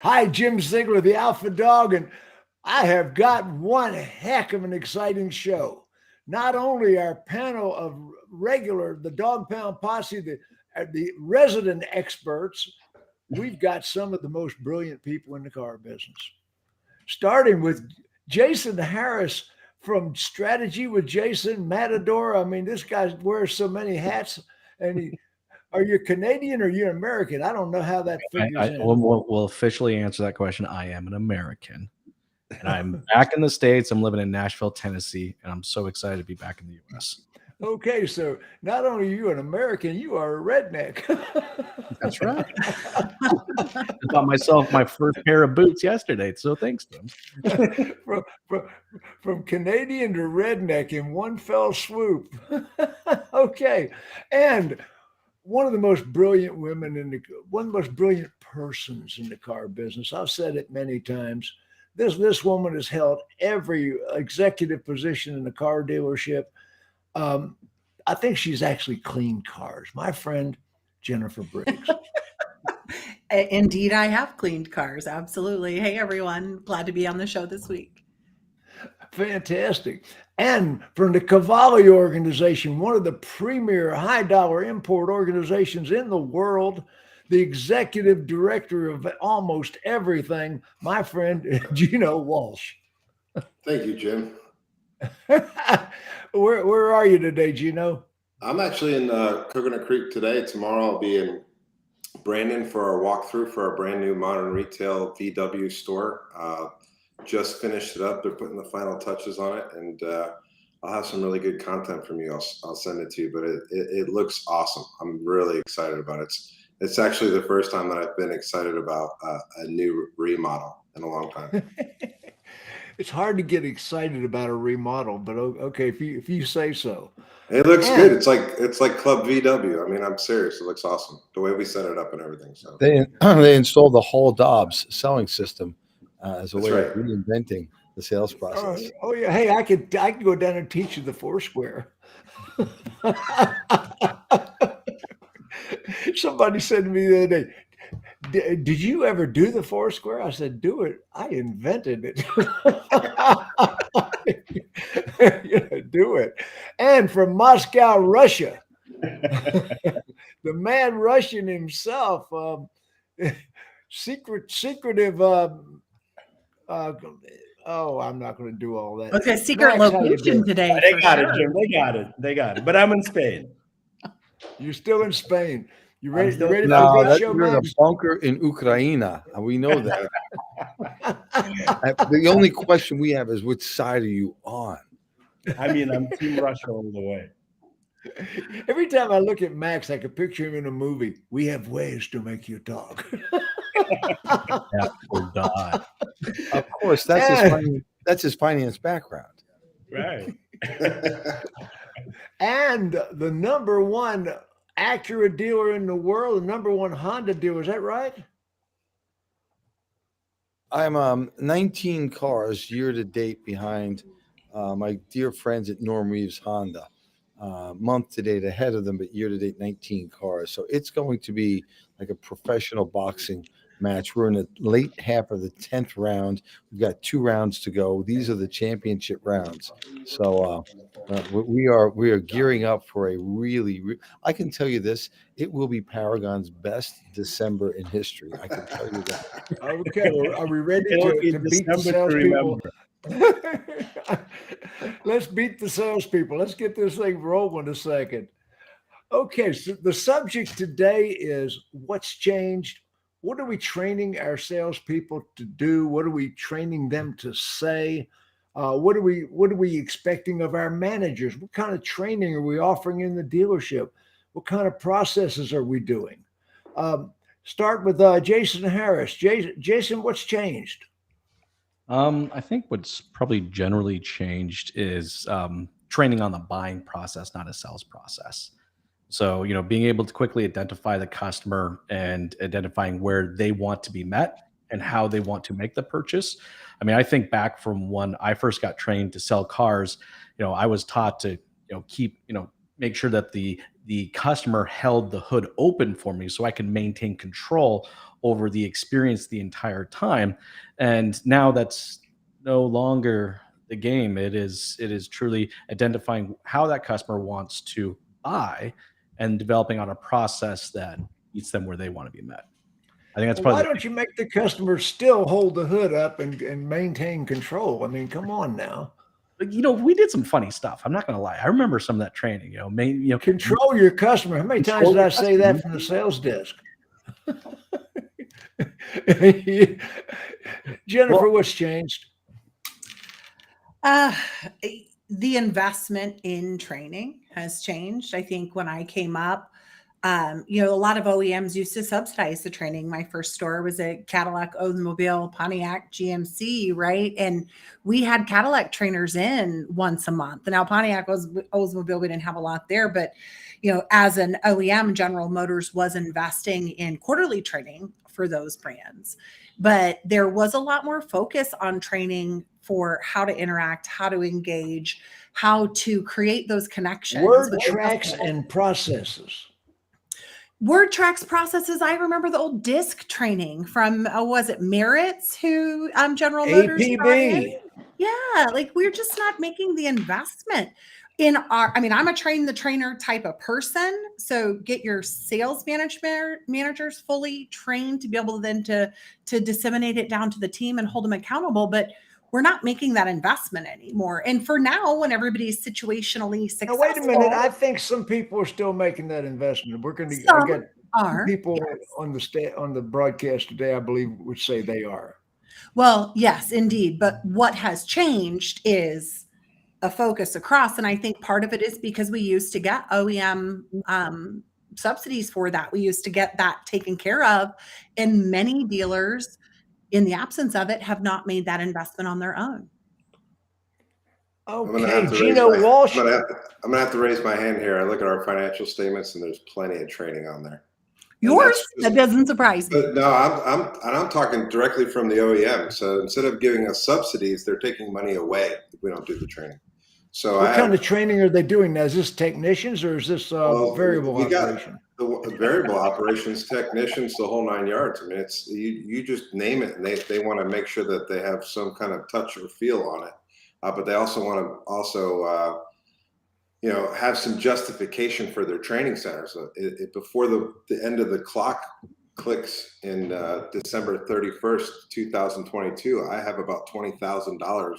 Hi, Jim Ziegler, the Alpha Dawg, and I have got one heck of an exciting show. Not only our panel of the Dawg Pound Posse, the resident experts, we've got some of the most brilliant people in the car business. Starting with Jason Harris from Strategy with Jason Matador. I mean, this guy wears so many hats, and are you Canadian or are you American? I don't know how that figures in. We'll officially answer that question. I am an American, and I'm back in the States. I'm living in Nashville, Tennessee, and I'm so excited to be back in the U.S. Okay, so not only are you an American, you are a redneck. That's right. I bought myself my first pair of boots yesterday, so thanks to him. from Canadian to redneck in one fell swoop. Okay, and one of the most brilliant one of the most brilliant persons in the car business. I've said it many times. This woman has held every executive position in the car dealership. I think she's actually cleaned cars. My friend, Jennifer Briggs. Indeed, I have cleaned cars. Absolutely. Hey, everyone. Glad to be on the show this week. Fantastic. And from the Cavalli organization, one of the premier high dollar import organizations in the world, the executive director of almost everything, my friend, Geno Walsh. Thank you, Jim. Where are you today, Geno? I'm actually in Coconut Creek today. Tomorrow I'll be in Brandon for our walkthrough for our brand new modern retail VW store. Just finished it up. They're putting the final touches on it, and I'll have some really good content from you. I'll send it to you, but it looks awesome. I'm really excited about it. It's actually the first time that I've been excited about a new remodel in a long time. It's hard to get excited about a remodel, but okay, if you say so. It looks good. It's like Club VW. I mean, I'm serious. It looks awesome the way we set it up and everything. So they installed the whole Dobbs selling system as a way right. of reinventing the sales process. Oh yeah, hey, I could go down and teach you the Foursquare. Somebody said to me the other day, did you ever do the Foursquare? I said, do it. I invented it. Do it. And from Moscow, Russia, the mad Russian himself, secretive. I'm not going to do all that. Okay, secret location today. They got it, Jim. They got it. But I'm in Spain. You're still in Spain. You ready? No, for that's show, you're in a Max? bunker in Ukraine. We know that. The only question we have is which side are you on? I mean, I'm Team Russia all the way. Every time I look at Max, I can picture him in a movie. We have ways to make you talk. Of course, that's his finance background. Right. And the number one Acura dealer in the world, the number one Honda dealer. Is that right? I'm 19 cars year to date behind my dear friends at Norm Reeves Honda. Month to date ahead of them, but year to date 19 cars. So it's going to be like a professional boxing match. We're in the late half of the 10th round. We've got 2 rounds to go. These are the championship rounds. So we are gearing up for a really I can tell you this, it will be Paragon's best December in history. I can tell you that. Okay, are we ready to beat the salespeople? Let's beat the salespeople. Let's get this thing rolling a second. Okay, so the subject today is what's changed. What are we training our salespeople to do? What are we training them to say? What are we expecting of our managers? What kind of training are we offering in the dealership? What kind of processes are we doing? Start with Jason Harris. Jason, what's changed? I think what's probably generally changed is training on the buying process, not a sales process. So, being able to quickly identify the customer and identifying where they want to be met and how they want to make the purchase. I mean, I think back from when I first got trained to sell cars, I was taught to, keep, make sure that the customer held the hood open for me so I can maintain control over the experience the entire time. And now that's no longer the game. It is truly identifying how that customer wants to buy and developing on a process that meets them where they want to be met. I think that's Well, why probably don't you make the customer still hold the hood up and maintain control? I mean, come on now. we did some funny stuff. I'm not going to lie. I remember some of that training, Control your customer. How many times Control did I your say that from the sales desk? Jennifer, what's changed? The investment in training has changed. I think when I came up, a lot of OEMs used to subsidize the training. My first store was at Cadillac, Oldsmobile, Pontiac, GMC, right? And we had Cadillac trainers in once a month. Now Pontiac was Oldsmobile, we didn't have a lot there, but as an OEM, General Motors was investing in quarterly training for those brands. But there was a lot more focus on training for how to interact, how to engage, how to create those connections. Word tracks and processes. Word tracks processes. I remember the old disc training from, was it Merritt's who General Motors brought in? APB. Yeah, like we're just not making the investment in I'm a train the trainer type of person. So get your sales managers fully trained to be able then to disseminate it down to the team and hold them accountable. But we're not making that investment anymore. And for now, when everybody's situationally successful. Now, wait a minute. I think some people are still making that investment. We're going to get people on the broadcast today, I believe, would say they are. Well, yes, indeed. But what has changed is a focus across. And I think part of it is because we used to get OEM subsidies for that. We used to get that taken care of. And many dealers, in the absence of it, have not made that investment on their own. Okay, Geno Walsh. I'm gonna have to raise my hand here. I look at our financial statements, and there's plenty of training on there. Yours? That doesn't surprise me. But no, I'm talking directly from the OEM. So instead of giving us subsidies, they're taking money away if we don't do the training. So what kind of training are they doing now? Is this technicians or is this variable operation? The variable operations technicians, the whole 9 yards. I mean, it's you just name it, and they want to make sure that they have some kind of touch or feel on it, but they also want to have some justification for their training centers. So before the end of the clock clicks in December 31st, 2022, I have about $20,000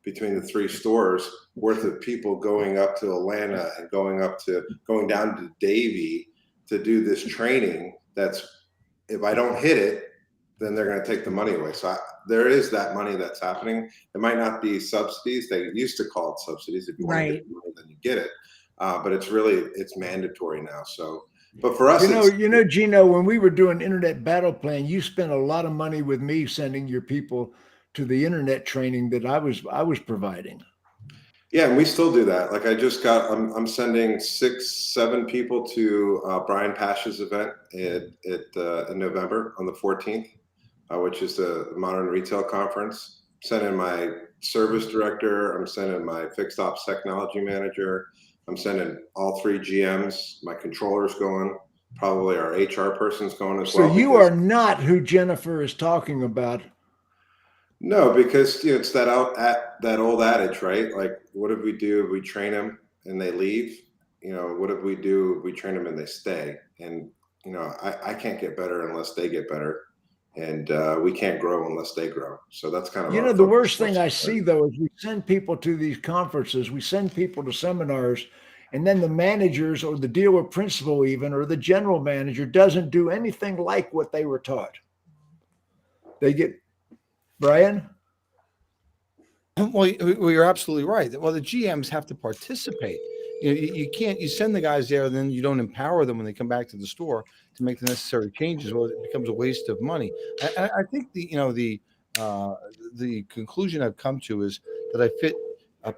between the three stores worth of people going up to Atlanta and going down to Davie to do this training. That's, if I don't hit it, then they're going to take the money away. So there is that money that's happening. It might not be subsidies. They used to call it subsidies. If you want to get money, then you get it. But it's mandatory now. So, but for us, Geno, when we were doing Internet Battle Plan, you spent a lot of money with me sending your people to the internet training that I was providing. Yeah, and we still do that. Like I'm sending 6-7 people to Brian Pash's event in November on the 14th, which is the Modern Retail Conference. I'm sending my service director. I'm sending my fixed ops technology manager. I'm sending all 3 GMs. My controller's going. Probably our HR person's going as well. So you are not who Jennifer is talking about. No, because it's that old adage, right? Like, what if we do if we train them and they leave? What if we do if we train them and they stay? And I can't get better unless they get better, and we can't grow unless they grow. So that's kind of the worst thing I see though is we send people to these conferences, we send people to seminars, and then the managers or the dealer principal even or the general manager doesn't do anything like what they were taught. They get Brian? Well, you're absolutely right. Well, the GMs have to participate. You can't, you send the guys there, and then you don't empower them when they come back to the store to make the necessary changes. Well, it becomes a waste of money. I think the conclusion I've come to is that I fit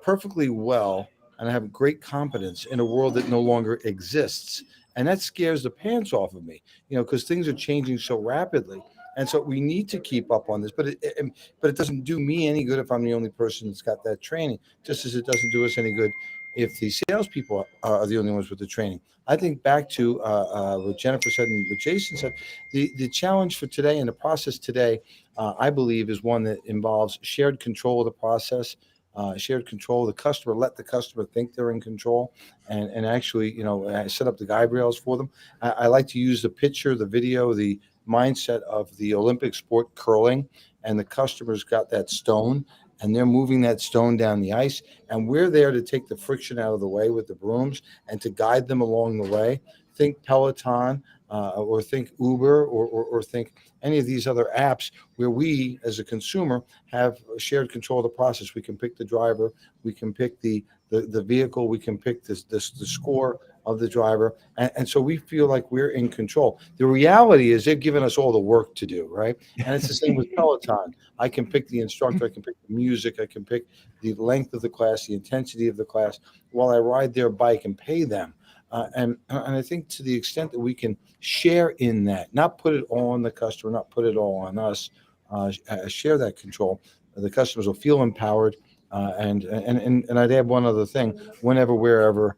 perfectly well, and I have great competence in a world that no longer exists. And that scares the pants off of me, because things are changing so rapidly. And so we need to keep up on this, but it doesn't do me any good if I'm the only person that's got that training, just as it doesn't do us any good, if the salespeople are the only ones with the training. I think back to what Jennifer said and what Jason said, the challenge for today and the process today, I believe, is one that involves shared control of the process, shared control of the customer. Let the customer think they're in control, and actually, set up the guide rails for them. I like to use the picture, the video, the mindset of the Olympic sport curling, and the customer's got that stone, and they're moving that stone down the ice, and we're there to take the friction out of the way with the brooms and to guide them along the way. Think Peloton, or think Uber, or think any of these other apps where we, as a consumer, have shared control of the process. We can pick the driver, we can pick the vehicle, we can pick the score of the driver, and so we feel like we're in control. The reality is they're giving us all the work to do, right? And it's the same with Peloton. I can pick the instructor, I can pick the music, I can pick the length of the class, the intensity of the class, while I ride their bike and pay them. And I think to the extent that we can share in that, not put it all on the customer, not put it all on us, share that control, the customers will feel empowered. And I'd add one other thing: whenever, wherever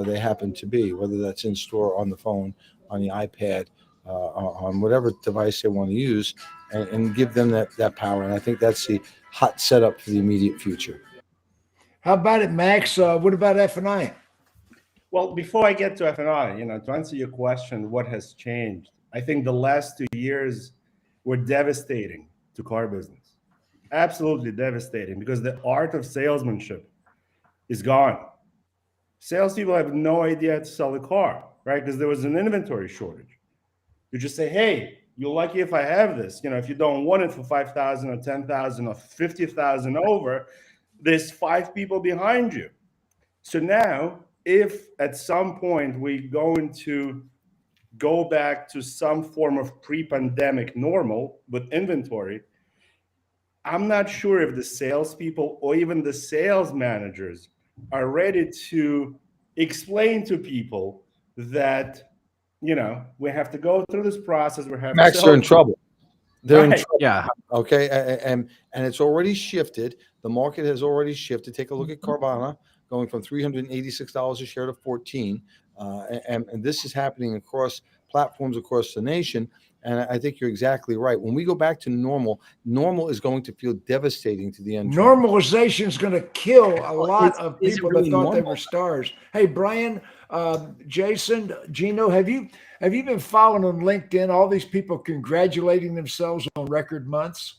they happen to be, whether that's in store, on the phone, on the iPad, on whatever device they want to use, and give them that power. And I think that's the hot setup for the immediate future. How about it, Max? What about F&I? Well, before I get to F&I, to answer your question, what has changed? I think the last 2 years were devastating to car business. Absolutely devastating, because the art of salesmanship is gone. Salespeople have no idea how to sell a car, right? Because there was an inventory shortage. You just say, hey, you're lucky if I have this. If you don't want it for 5,000 or 10,000 or 50,000 over, there's 5 people behind you. So now, if at some point we're going to go back to some form of pre-pandemic normal with inventory, I'm not sure if the salespeople or even the sales managers are ready to explain to people that, we have to go through this process. Max, they're in trouble. They're in trouble. Yeah. Okay. And it's already shifted. The market has already shifted. Take a look at Carvana, going from $386 a share to $14. And this is happening across platforms across the nation. And I think you're exactly right. When we go back to normal is going to feel devastating to the end. Normalization is going to kill a lot of people really that thought they normal? were stars. Hey, Brian, Jason, Geno, have you been following on LinkedIn all these people congratulating themselves on record months?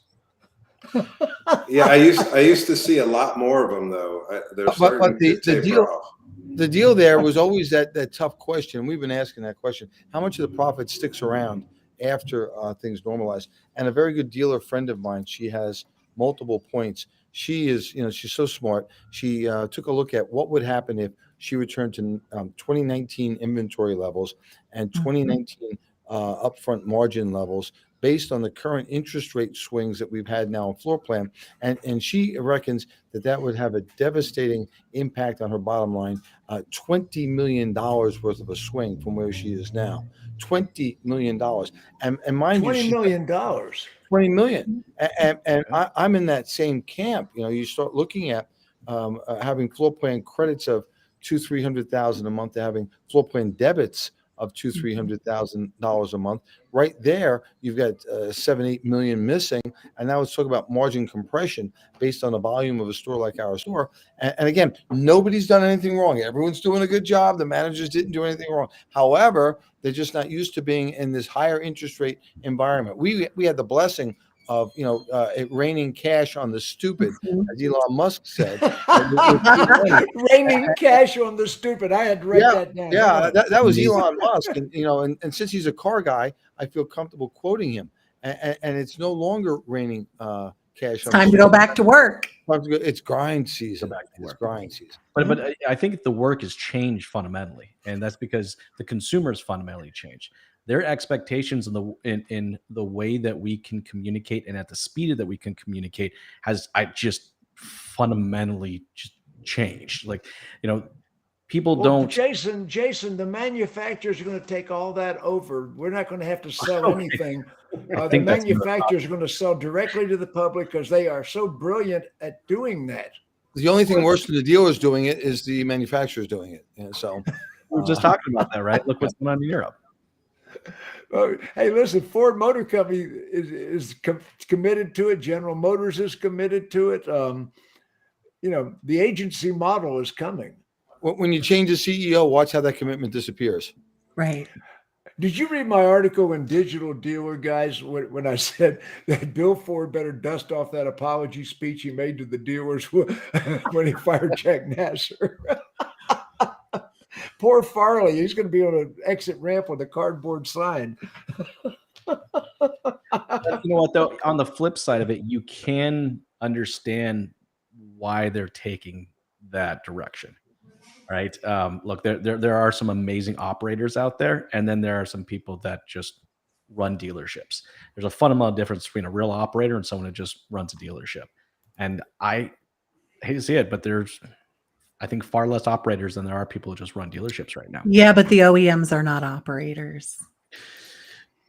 Yeah, I used to see a lot more of them though. They're starting to taper off. The deal there was always that tough question. We've been asking that question: how much of the profit sticks around after things normalize? And a very good dealer friend of mine, she has multiple points. She is, she's so smart. She took a look at what would happen if she returned to 2019 inventory levels and 2019 upfront margin levels, based on the current interest rate swings that we've had now on floor plan. And she reckons that would have a devastating impact on her bottom line, $20 million worth of a swing from where she is now. $20 million. And mind you, $20 million. $20 million. And I'm in that same camp. You start looking at having floor plan credits of $200,000-300,000 a month to having floor plan debits of $200,000-300,000 a month. Right there, you've got 7-8 million missing. And now let's talk about margin compression based on the volume of a store like our store. And again, nobody's done anything wrong. Everyone's doing a good job. The managers didn't do anything wrong. However, they're just not used to being in this higher interest rate environment. We had the blessing of it raining cash on the stupid, as Elon Musk said. Raining cash on the stupid. I had to write that down. Yeah, that was Elon Musk, and since he's a car guy, I feel comfortable quoting him. And it's no longer raining cash. It's time to go back to work. It's grind season. It's grind season. But I think the work has changed fundamentally, and that's because the consumers fundamentally changed. Their expectations in the way that we can communicate and at the speed that we can communicate has just fundamentally just changed. Like, people don't. Jason, the manufacturers are going to take all that over. We're not going to have to sell anything. The manufacturers are going to sell directly to the public because they are so brilliant at doing that. The only thing worse than the dealers doing it is the manufacturers doing it. And so We were just talking about that, right? Look what's going on in Europe. Hey, listen, Ford Motor Company is committed to it. General Motors is committed to it. The agency model is coming. when you change the CEO, watch how that commitment disappears. Right. Did you read my article in Digital Dealer, guys, when I said that Bill Ford better dust off that apology speech he made to the dealers when he fired Jack Nasser? Poor Farley, he's going to be on an exit ramp with a cardboard sign. You know what, though? On the flip side of it, you can understand why they're taking that direction. Right. Look, there are some amazing operators out there, and then there are some people that just run dealerships. There's a fundamental difference between a real operator and someone who just runs a dealership. And I hate to see it, but there's, I think, far less operators than there are people who just run dealerships right now. Yeah, but the OEMs are not operators.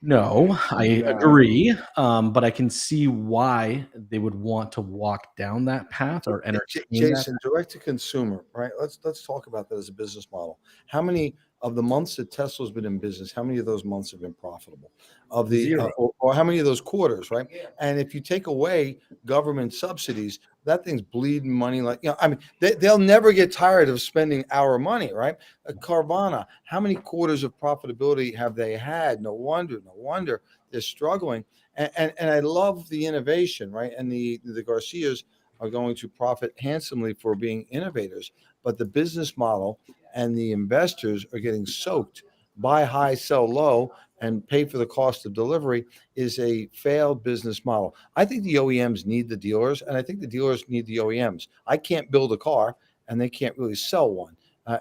No, I agree. But I can see why they would want to walk down that path or entertain Jason, direct to consumer, right? Let's talk about that as a business model. How many of the months that Tesla's been in business, how many of those months have been profitable? Of the or how many of those quarters, right? And if you take away government subsidies, that thing's bleeding money like, I mean, they'll never get tired of spending our money, right? Carvana, how many quarters of profitability have they had? No wonder they're struggling. And I love the innovation, right? And the Garcias are going to profit handsomely for being innovators, but the business model and the investors are getting soaked. Buy high, sell low, and pay for the cost of delivery is a failed business model. I think the OEMs need the dealers, and I think the dealers need the OEMs. I can't build a car, and they can't really sell one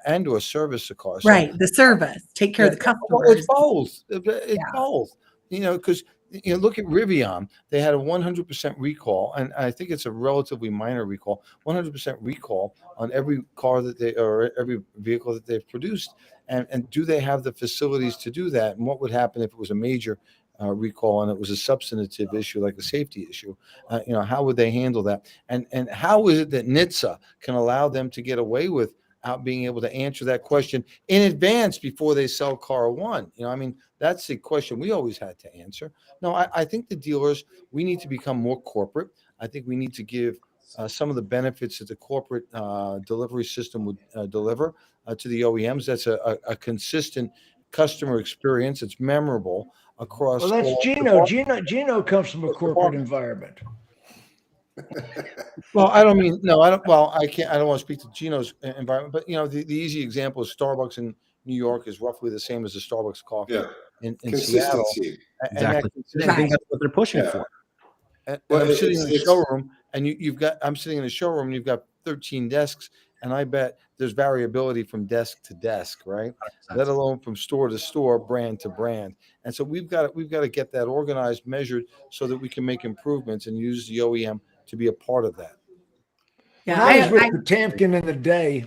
and or service a car. Right, the service, take care of the customers. Well, it's both. It's both. Because look at Rivian. They had a 100% recall, and I think it's a relatively minor recall. 100% recall on every car or every vehicle that they've produced. And do they have the facilities to do that? And what would happen if it was a major recall and it was a substantive issue like a safety issue? How would they handle that? And how is it that NHTSA can allow them to get away without being able to answer that question in advance before they sell car one? That's the question we always had to answer. No, I think the dealers, we need to become more corporate. I think we need to give some of the benefits that the corporate delivery system would deliver to the OEMs. That's a consistent customer experience. It's memorable across. Well, that's Geno. Geno comes from a corporate environment. Well, I don't mean, no, I don't. Well, I don't want to speak to Geno's environment, but the easy example is Starbucks in New York is roughly the same as the Starbucks coffee in Seattle. Exactly. I think that's what they're pushing for. And I'm sitting in the showroom, and I'm sitting in the showroom, and you've got 13 desks, and I bet there's variability from desk to desk, right? 100%. Let alone from store to store, brand to brand. And so we've got to get that organized, measured, so that we can make improvements and use the OEM to be a part of that. Yeah, when I was with Potemkin in the day,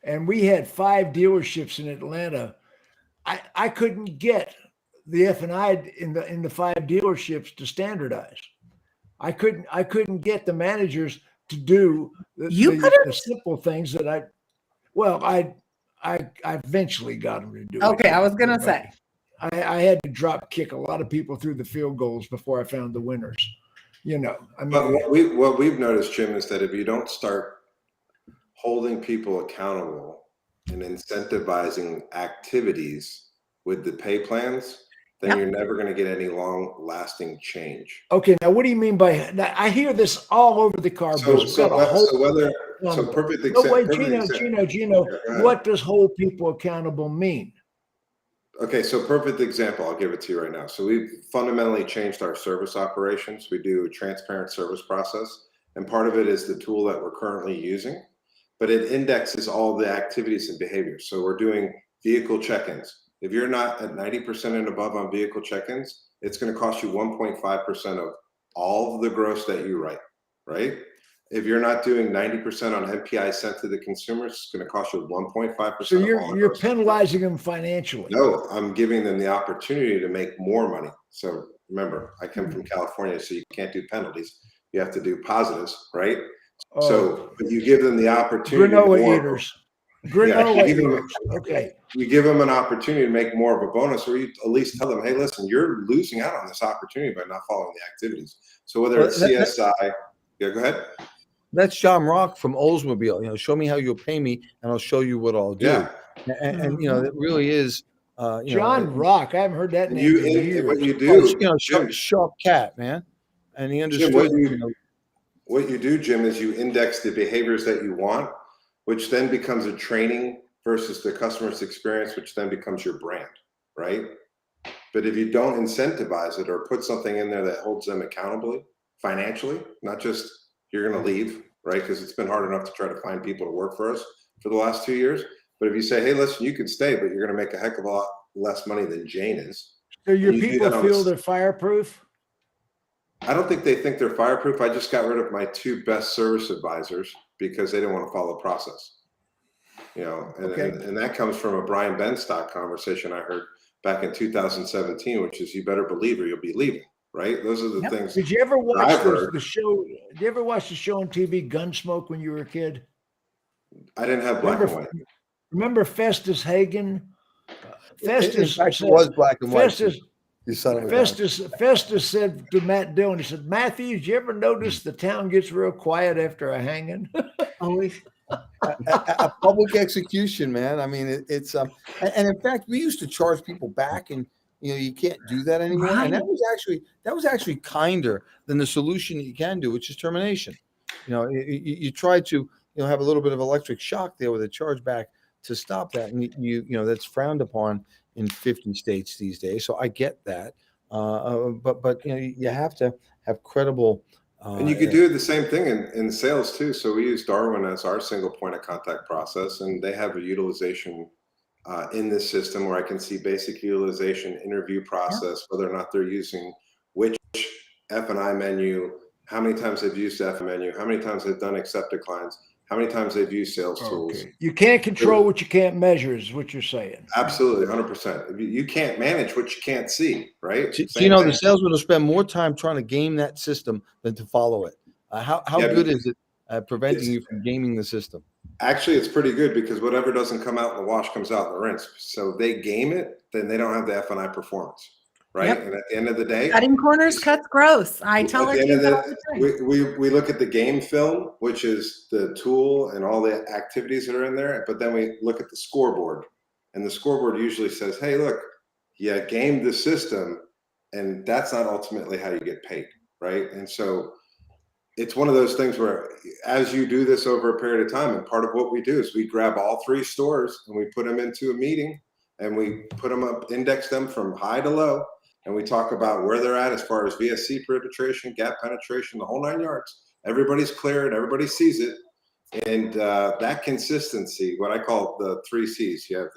and we had 5 dealerships in Atlanta, I couldn't get the F&I in the 5 dealerships to standardize. I couldn't get the managers to do the simple things that I eventually got them to do. Okay, I was gonna say I had to drop kick a lot of people through the field goals before I found the winners. But what we've noticed, Jim, is that if you don't start holding people accountable and incentivizing activities with the pay plans, then you're never going to get any long-lasting change. Okay, now what do you mean by that? I hear this all over the car business. Perfect example. Geno, what does hold people accountable mean? Okay, so perfect example. I'll give it to you right now. So we've fundamentally changed our service operations. We do a transparent service process, and part of it is the tool that we're currently using, but it indexes all the activities and behaviors. So we're doing vehicle check-ins. If you're not at 90% and above on vehicle check-ins, it's going to cost you 1.5% of all of the gross that you write, right? If you're not doing 90% on MPI sent to the consumers, it's going to cost you 1.5%. So you're penalizing them financially. No, I'm giving them the opportunity to make more money. So remember, I come from California, so you can't do penalties. You have to do positives, right? So, but you give them the opportunity. Granola more- eaters. Yeah, Granola you give them- eaters. Okay. You give them an opportunity to make more of a bonus, or you at least tell them, hey, listen, you're losing out on this opportunity by not following the activities. So whether it's CSI, yeah, go ahead. That's John Rock from Oldsmobile. Show me how you'll pay me, and I'll show you what I'll do. Yeah. And that really is John Rock. I haven't heard that And name in you, years. what you do, Jim, sharp cat, man. And he understood. what you do, Jim, is you index the behaviors that you want, which then becomes a training versus the customer's experience, which then becomes your brand, right? But if you don't incentivize it or put something in there that holds them accountable financially, not just you're going to leave, right? Because it's been hard enough to try to find people to work for us for the last 2 years. But if you say, hey, listen, you can stay, but you're going to make a heck of a lot less money than Jane is. So your you do people that on feel the- they're fireproof? I don't think they think they're fireproof. I just got rid of my 2 best service advisors because they didn't want to follow the process. And that comes from a Brian Benstock conversation I heard back in 2017, which is you better believe or you'll be leaving, right? Those are the things. Did you ever watch I've heard. the show? Did you ever watch the show on TV Gunsmoke when you were a kid? I didn't have black and white. Remember Festus Hagen? Festus In fact, it was black and white. Festus, You son of a gun. Festus said to Matt Dillon, he said, Matthew, did you ever notice the town gets real quiet after a hanging? Always. a public execution, man. I mean, it's and in fact, we used to charge people back, and you can't do that anymore. Right. And that was actually kinder than the solution that you can do, which is termination. You try to have a little bit of electric shock there with a chargeback to stop that, and that's frowned upon in 50 states these days. So I get that, but you have to have credible. And you could do the same thing in sales too. So we use Darwin as our single point of contact process, and they have a utilization in this system where I can see basic utilization, interview process, whether or not they're using which F&I menu, how many times they've used the F menu, how many times they've done accept declines, how many times they've used sales tools. You can't control what you can't measure is what you're saying. Absolutely, 100%. You can't manage what you can't see, right? The Same salesman will spend more time trying to game that system than to follow it. How good is it at preventing you from gaming the system? Actually, it's pretty good because whatever doesn't come out in the wash comes out in the rinse. So they game it, then they don't have the F&I performance, right? Yep. And at the end of the day, Cutting corners cuts gross. I tell at our the end team of that all the time. we look at the game film, which is the tool and all the activities that are in there, but then we look at the scoreboard, and the scoreboard usually says, hey, look, you gamed the system, and that's not ultimately how you get paid, right? And so it's one of those things where as you do this over a period of time, and part of what we do is we grab all 3 stores and we put them into a meeting, and we put them up, index them from high to low, and we talk about where they're at as far as VSC penetration, gap penetration, the whole 9 yards. Everybody's clear and everybody sees it. And that consistency, what I call the 3 C's, you have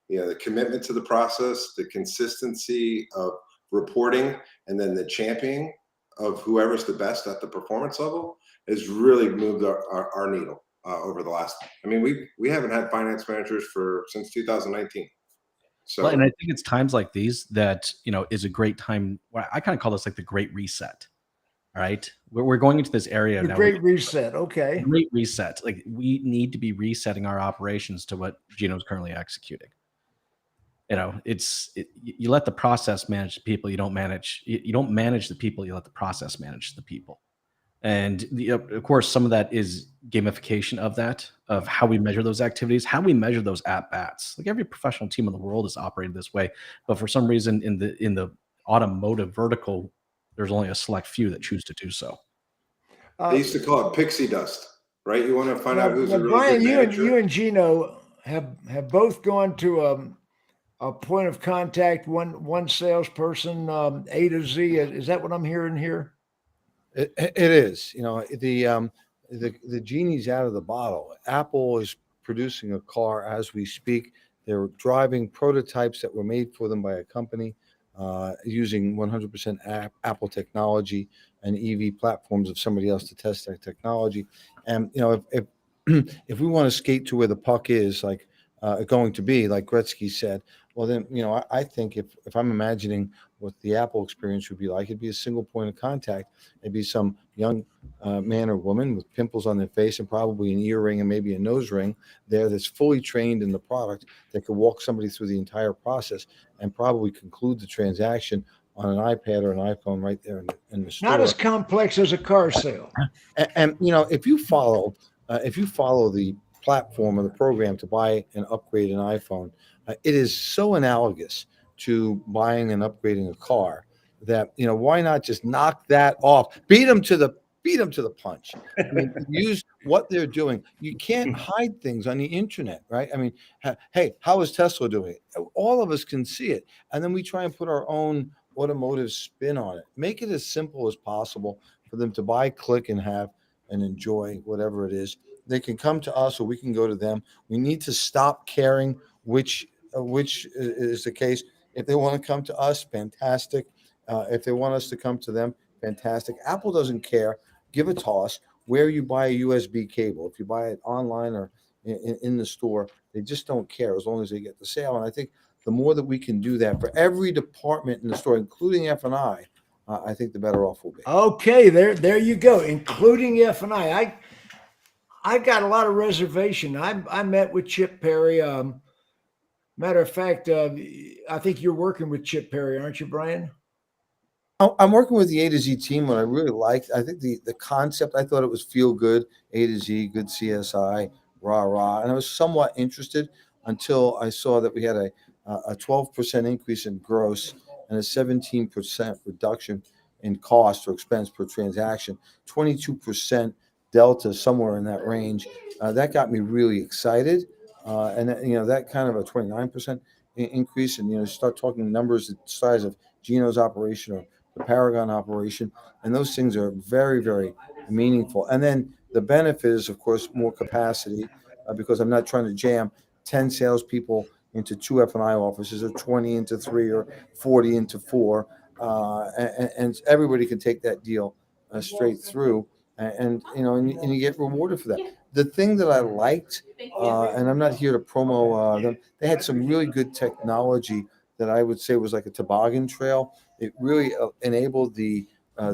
the commitment to the process, the consistency of reporting, and then the championing of whoever's the best at the performance level has really moved our needle over the last. I mean, we haven't had finance managers since 2019. So, and I think it's times like these that is a great time. I kind of call this like the Great Reset. All right, we're going into this area now. Great reset. Okay. Great reset. Like we need to be resetting our operations to what Geno's currently executing. You let the process manage the people. You don't manage the people. You let the process manage the people. And of course, some of that is gamification of how we measure those activities, how we measure those at bats. Like every professional team in the world is operated this way, but for some reason, in the automotive vertical, there's only a select few that choose to do so. They used to call it pixie dust, right? You want to find out who's a really Brian, good manager. you and Geno have both gone to a point of contact, one salesperson, A to Z. Is that what I'm hearing here? It is. The genie's out of the bottle. Apple is producing a car as we speak. They're driving prototypes that were made for them by a company using 100% Apple technology and EV platforms of somebody else to test that technology. And if we want to skate to where the puck is, like going to be, like Gretzky said, well, then, I think if I'm imagining what the Apple experience would be like, it'd be a single point of contact. It'd be some young man or woman with pimples on their face and probably an earring and maybe a nose ring there that's fully trained in the product that could walk somebody through the entire process and probably conclude the transaction on an iPad or an iPhone right there in the store. Not as complex as a car sale. And if you follow the platform or the program to buy and upgrade an iPhone, it is so analogous to buying and upgrading a car that, why not just knock that off? Beat them to the punch. I mean, use what they're doing. You can't hide things on the internet, right? I mean, hey, how is Tesla doing it? All of us can see it. And then we try and put our own automotive spin on it. Make it as simple as possible for them to buy, click, and have and enjoy whatever it is. They can come to us or we can go to them. We need to stop caring which is the case. If they want to come to us, fantastic. If they want us to come to them, fantastic. Apple doesn't care. Give a toss where you buy a USB cable. If you buy it online or in the store, they just don't care as long as they get the sale. And I think the more that we can do that for every department in the store, including F&I, I think the better off we'll be. Okay, there you go, including F&I. I got a lot of reservation. I met with Chip Perry. Matter of fact, I think you're working with Chip Perry, aren't you, Brian? I'm working with the A to Z team. What I really liked, I think the concept, I thought it was feel good, A to Z, good CSI, rah, rah. And I was somewhat interested until I saw that we had a 12% increase in gross and a 17% reduction in cost or expense per transaction, 22% delta, somewhere in that range. That got me really excited. And that kind of a 29% increase, and start talking numbers the size of Geno's operation or the Paragon operation, and those things are very, very meaningful. And then the benefit is, of course, more capacity because I'm not trying to jam 10 salespeople into 2 F&I offices, or 20 into 3, or 40 into 4, and everybody can take that deal straight through, and you get rewarded for that. The thing that I liked, and I'm not here to promo them, they had some really good technology that I would say was like a toboggan trail. It really enabled the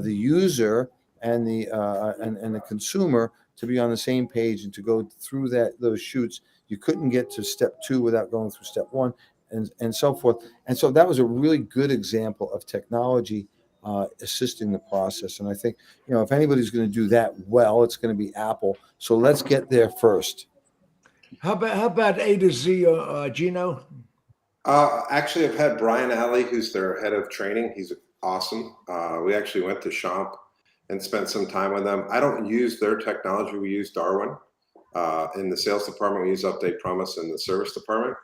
user and the consumer to be on the same page and to go through those chutes. You couldn't get to step 2 without going through step 1, and so forth. And so that was a really good example of technology assisting the process. And I think, if anybody's going to do that well, it's going to be Apple. So let's get there first. How about A to Z, Geno? Actually, I've had Brian Alley, who's their head of training. He's awesome. We actually went to Champ and spent some time with them. I don't use their technology. We use Darwin. In the sales department, we use Update Promise in the service department.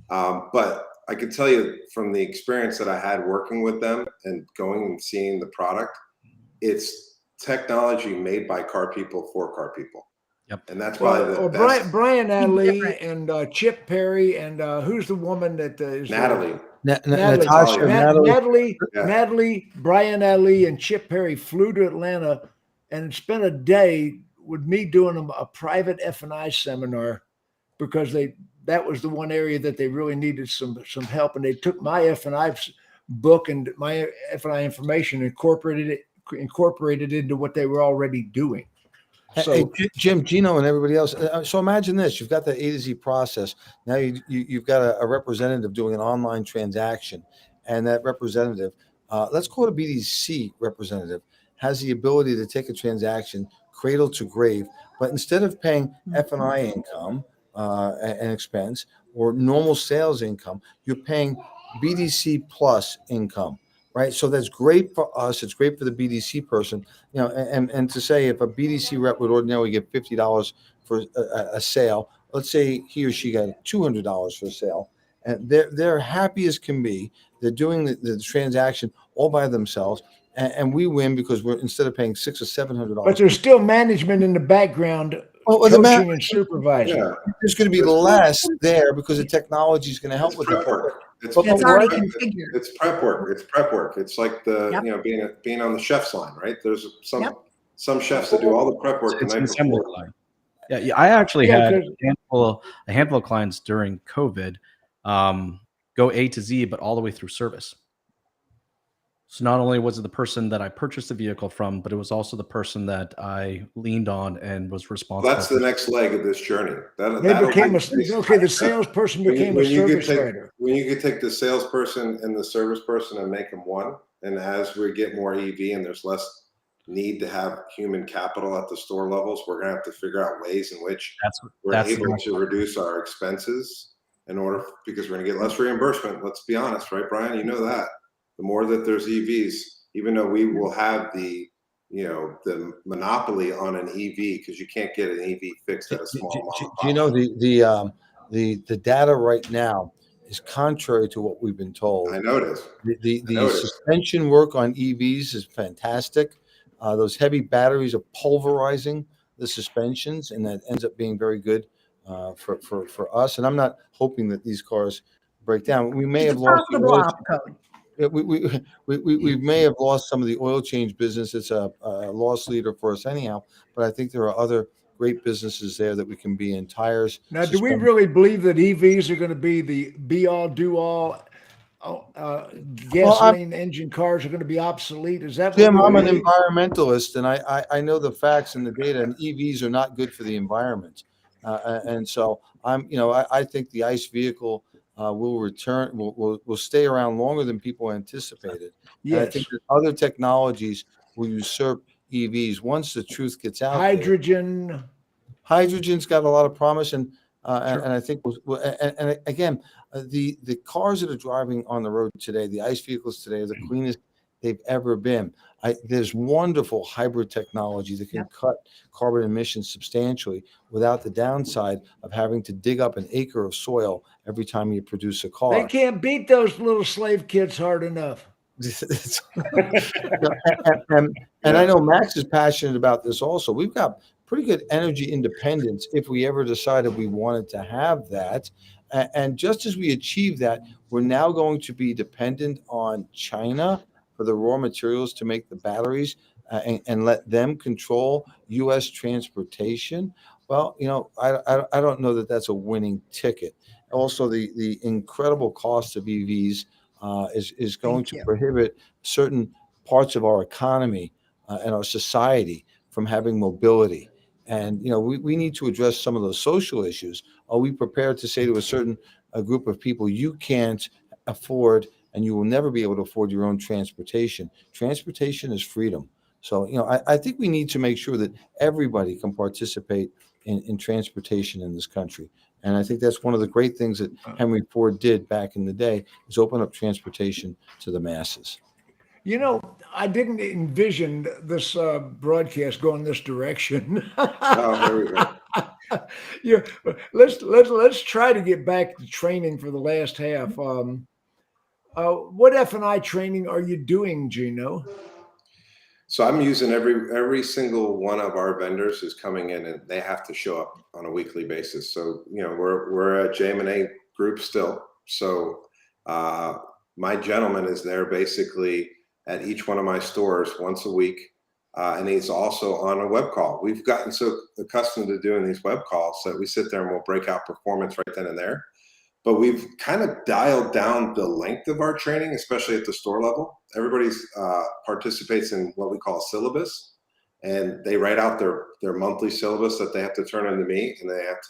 But I can tell you from the experience that I had working with them and going and seeing the product, it's technology made by car people for car people. Yep. And that's probably the best. Brian Alley and Chip Perry and who's the woman that is Natalie. Natalie, Brian Alley, and Chip Perry flew to Atlanta and spent a day with me doing a private F&I seminar because that was the one area that they really needed some help, and they took my F&I book and my F&I information, incorporated it into what they were already doing. So, hey, Jim, Geno, and everybody else. So imagine this: you've got the A to Z process. Now you've got a representative doing an online transaction, and that representative, let's call it a BDC representative, has the ability to take a transaction cradle to grave, but instead of paying F&I income and expense or normal sales income, you're paying BDC plus income. Right. So that's great for us. It's great for the BDC person, and to say if a BDC rep would ordinarily get $50 for a sale, let's say he or she got $200 for a sale, and they're happy as can be. They're doing the transaction all by themselves, and we win because we're, instead of paying $600 or $700. But there's still management in the background, coaching and supervising. Yeah. There's going to be less there because the technology is going to help with prep the work. It's already configured. It's prep work. It's prep work. It's like being on the chef's line, right? There's some chefs that do all the prep work the night before. Yeah, I actually Yeah, had 'cause- a handful of clients during COVID go A to Z, but all the way through service. So not only was it the person that I purchased the vehicle from, but it was also the person that I leaned on and was responsible That's for. the next leg of this journey. they That'll became be okay. The salesperson became a service writer. when you could take the salesperson and the service person and make them one. And as we get more EV and there's less need to have human capital at the store levels, we're going to have to figure out ways in which we're That's able to reduce our expenses in order, because we're going to get less reimbursement. Let's be honest, right, Brian? You know that the more that there's EVs, even though we will have the monopoly on an EV, because you can't get an EV fixed at a small mom and pop. Do you know the data right now is contrary to what we've been told. I know it is. The suspension work on EVs is fantastic. Those heavy batteries are pulverizing the suspensions, and that ends up being very good for us. And I'm not hoping that these cars break down. We may It's have a lost the profitable oil opcode. we may have lost some of the oil change business. It's a loss leader for us anyhow. But I think there are other great businesses there that we can be in. Tires. Now, do we really believe that EVs are going to be the be all do all? Gasoline engine cars are going to be obsolete. Is that Jim? what I'm an environmentalist, and I know the facts and the data. And EVs are not good for the environment, and so I think the ICE vehicle will return, will stay around longer than people anticipated. Yes. And I think that other technologies will usurp EVs once the truth gets out. Hydrogen. Hydrogen's got a lot of promise, and I think and again, the cars that are driving on the road today, the ICE vehicles today, are the cleanest they've ever been. There's wonderful hybrid technology that can cut carbon emissions substantially without the downside of having to dig up an acre of soil every time you produce a car. They can't beat those little slave kids hard enough. And I know Max is passionate about this also. We've got pretty good energy independence if we ever decided we wanted to have that. And just as we achieve that, we're now going to be dependent on China for the raw materials to make the batteries and let them control U.S. transportation. Well, I don't know that that's a winning ticket. Also, the incredible cost of EVs is going to prohibit certain parts of our economy and our society from having mobility. And, we need to address some of those social issues. Are we prepared to say to a certain group of people, you can't afford and you will never be able to afford your own transportation? Transportation is freedom. So, I think we need to make sure that everybody can participate in transportation in this country. And I think that's one of the great things that Henry Ford did back in the day, is open up transportation to the masses. I didn't envision this broadcast going this direction. Oh, there we go. Let's try to get back to training for the last half. What F&I training are you doing, Geno? So I'm using every single one of our vendors is coming in, and they have to show up on a weekly basis. So we're a JM&A group still. So my gentleman is there basically at each one of my stores once a week, and he's also on a web call. We've gotten so accustomed to doing these web calls that we sit there and we'll break out performance right then and there. But we've kind of dialed down the length of our training, especially at the store level. Everybody participates in what we call a syllabus, and they write out their monthly syllabus that they have to turn into me, and they have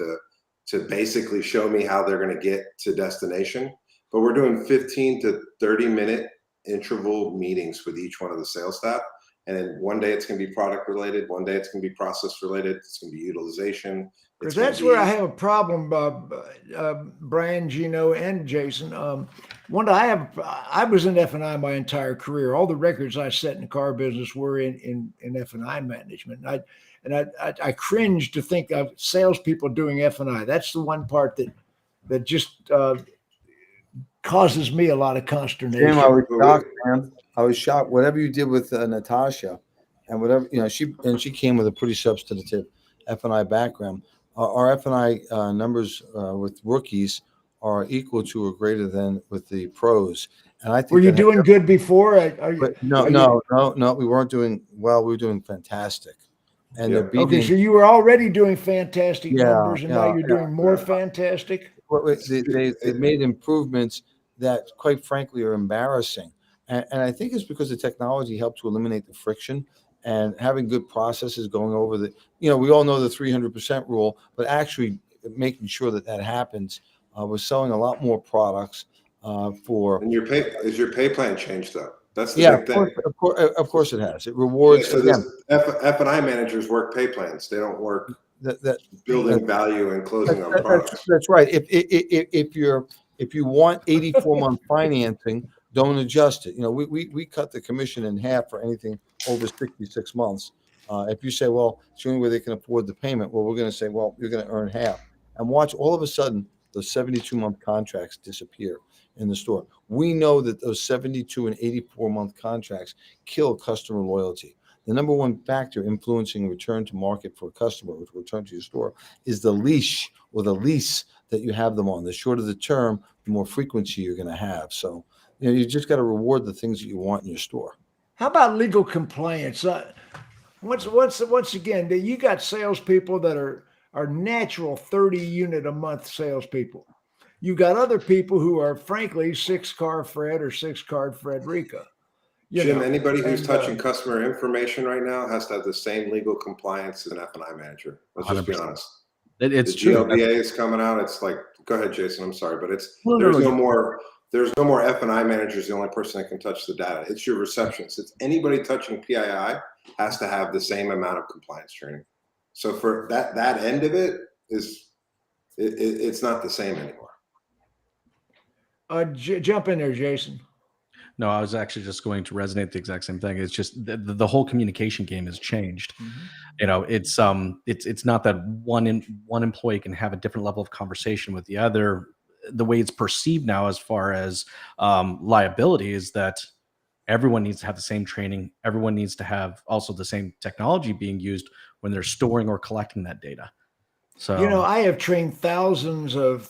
to basically show me how they're going to get to destination. But we're doing 15 to 30-minute interval meetings with each one of the sales staff. And then one day it's going to be product related, one day it's going to be process related, it's going to be utilization. Because that's where I have a problem, Brian, Geno, and Jason. I was in F&I my entire career. All the records I set in the car business were in F&I management. I cringe to think of salespeople doing F&I. That's the one part that just causes me a lot of consternation. Jim, I was shocked, man. I was shocked. Whatever you did with Natasha, and whatever she came with a pretty substantive F&I background. Our F&I numbers with rookies are equal to or greater than with the pros. And I think were you doing good before? No, we weren't doing well. We were doing fantastic. and Yeah. they're beating. Okay, so you were already doing fantastic Yeah, numbers, and now yeah, you're doing more fantastic. They made improvements that, quite frankly, are embarrassing. And I think it's because the technology helped to eliminate the friction and having good processes going over the, we all know the 300% rule, but actually making sure that that happens. We're selling a lot more products for. And is your pay plan changed though? That's the Yeah, big thing. of course it has. It rewards. So Again, this F&I managers work pay plans. They don't work building value and closing on products. That's right. If you want 84-month financing, don't adjust it. We cut the commission in half for anything over 66 months. If you say, well, it's the only way they can afford the payment, well, we're going to say, well, you're going to earn half. And watch, all of a sudden, those 72-month contracts disappear in the store. We know that those 72 and 84-month contracts kill customer loyalty. The number one factor influencing return to market for a customer, which will return to your store, is the leash or the lease that you have them on. The shorter the term, the more frequency you're going to have. So, you just got to reward the things that you want in your store. How about legal compliance? Once again, you got salespeople that are natural 30-unit a month salespeople. You got other people who are, frankly, 6-car Fred or 6-car Frederica. Jim, anybody who's touching customer information right now has to have the same legal compliance as an F&I manager. Let's just be honest. It's the true. GLBA is coming out. It's like, go ahead, Jason. I'm sorry, but there's no more F&I managers. The only person that can touch the data. It's your receptionist. It's anybody touching PII has to have the same amount of compliance training. So for that end of it it's not the same anymore. Jump in there, Jason. No, I was actually just going to resonate the exact same thing. It's just the whole communication game has changed. Mm-hmm. It's not that one employee can have a different level of conversation with the other. The way it's perceived now, as far as liability, is that everyone needs to have the same training. Everyone needs to have also the same technology being used when they're storing or collecting that data. So, I have trained thousands of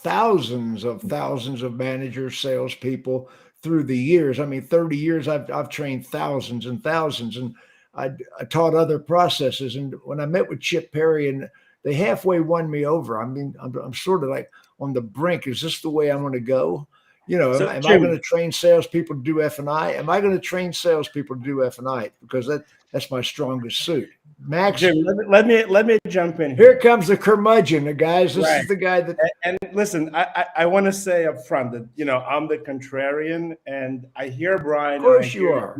managers, salespeople through the years. I mean, 30 years, I've trained thousands and thousands, and I taught other processes. And when I met with Chip Perry, and they halfway won me over. I mean, I'm sort of like on the brink. Is this the way I'm going to go? Am I going to train salespeople to do F&I? Am I going to train salespeople to do F&I? Because that's my strongest suit. Max, Jim, let me jump in here comes the curmudgeon, guys. This is the guy that. And listen, I want to say up front that I'm the contrarian, and I hear Brian. Of course you are.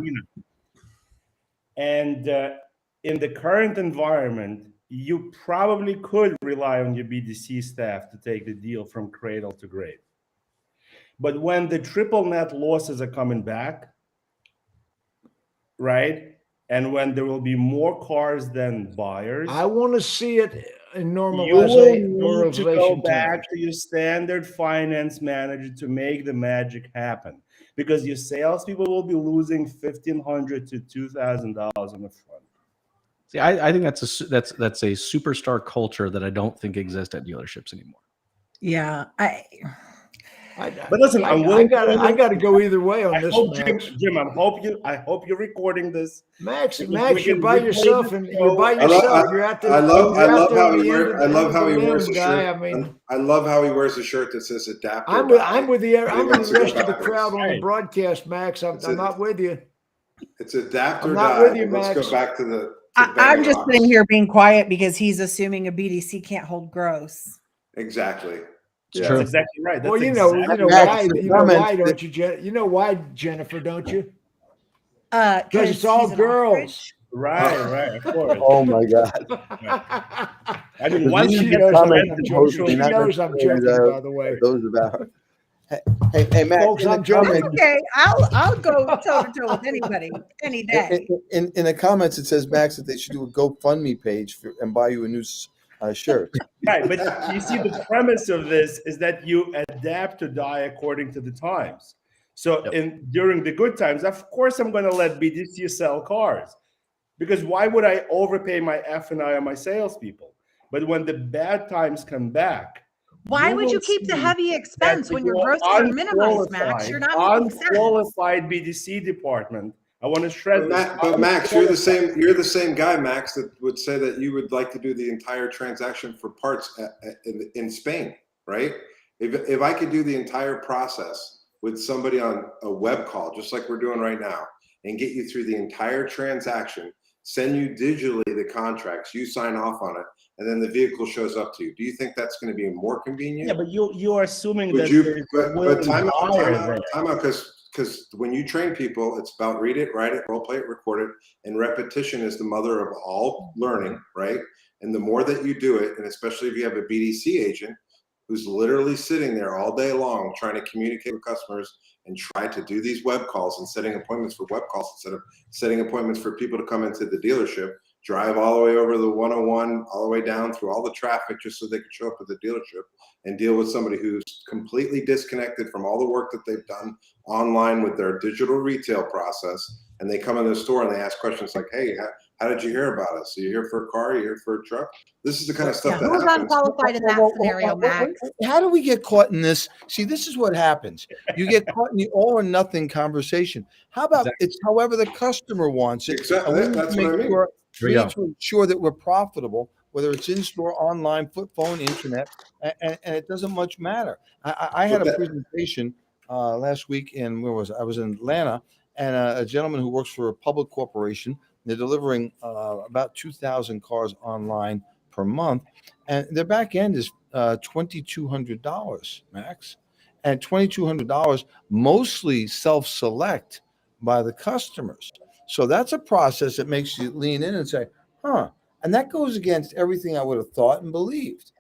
And in the current environment, you probably could rely on your BDC staff to take the deal from cradle to grave. But when the triple net losses are coming back, right? And when there will be more cars than buyers, I want to see it in normalization. You will need to go times. back to your standard finance manager to make the magic happen, because your salespeople will be losing $1,500 to $2,000 on the front. See, I think that's a superstar culture that I don't think exists at dealerships anymore. Yeah, But listen, I got to go either way on this. Jim, I hope you're recording this. Max, you're by yourself, and you're by yourself. You're out there. I love how he wears a shirt. I love how he wears a shirt that says "Adapter." I'm with the rest of the crowd on the broadcast, Max. I'm not with you. It's Adapter. I'm not with you, Max. Let's go back to the. I'm just sitting here being quiet because he's assuming a BDC can't hold gross. Exactly. Yeah, that's exactly right. That's why, don't you? You know why, Jennifer? Don't you? Because it's all girls. Right, of course. Oh my God! I mean, once she you knows get I'm joking, by the way. Those about. Hey, Matt. Folks, I'm joking. Okay, I'll go toe to toe with anybody any day. In the comments, it says, Max, that they should do a GoFundMe page and buy you a new shirt. Right, but you see, the premise of this is that you adapt to die according to the times. So during the good times, of course, I'm going to let BDC sell cars, because why would I overpay my F&I or my salespeople? But when the bad times come back, why would you keep the heavy expense when your grosses are minimized, Max? You're not making sense. Unqualified BDC department I want to stress But Max, you're the same guy, Max, that would say that you would like to do the entire transaction for parts in Spain, right? If I could do the entire process with somebody on a web call, just like we're doing right now, and get you through the entire transaction, send you digitally the contracts, you sign off on it, and then the vehicle shows up to you. Do you think that's going to be more convenient? Yeah, but you are assuming Would that you? there's But time buyers out, because when you train people, it's about read it, write it, role play it, record it, and repetition is the mother of all learning, right? And the more that you do it, and especially if you have a BDC agent who's literally sitting there all day long trying to communicate with customers and try to do these web calls and setting appointments for web calls instead of setting appointments for people to come into the dealership, drive all the way over the 101, all the way down through all the traffic just so they could show up at the dealership and deal with somebody who's completely disconnected from all the work that they've done online with their digital retail process. And they come in the store and they ask questions like, hey, how did you hear about us? Are you here for a car? Are you here for a truck? This is the kind of stuff that Who's happens. unqualified in that scenario, Max? How do we get caught in this? See, this is what happens. You get caught in the all or nothing conversation. How about it's however the customer wants it? Exactly. And we That's need to what I make mean. sure, There we you need to ensure that we're profitable, whether it's in-store, online, foot, phone, internet, and it doesn't much matter. I had a presentation last week in, where was I? I was in Atlanta, and a gentleman who works for a public corporation. They're delivering about 2,000 cars online per month, and their back end is $2,200, Max, and $2,200 mostly self-select by the customers. So that's a process that makes you lean in and say, huh, and that goes against everything I would have thought and believed.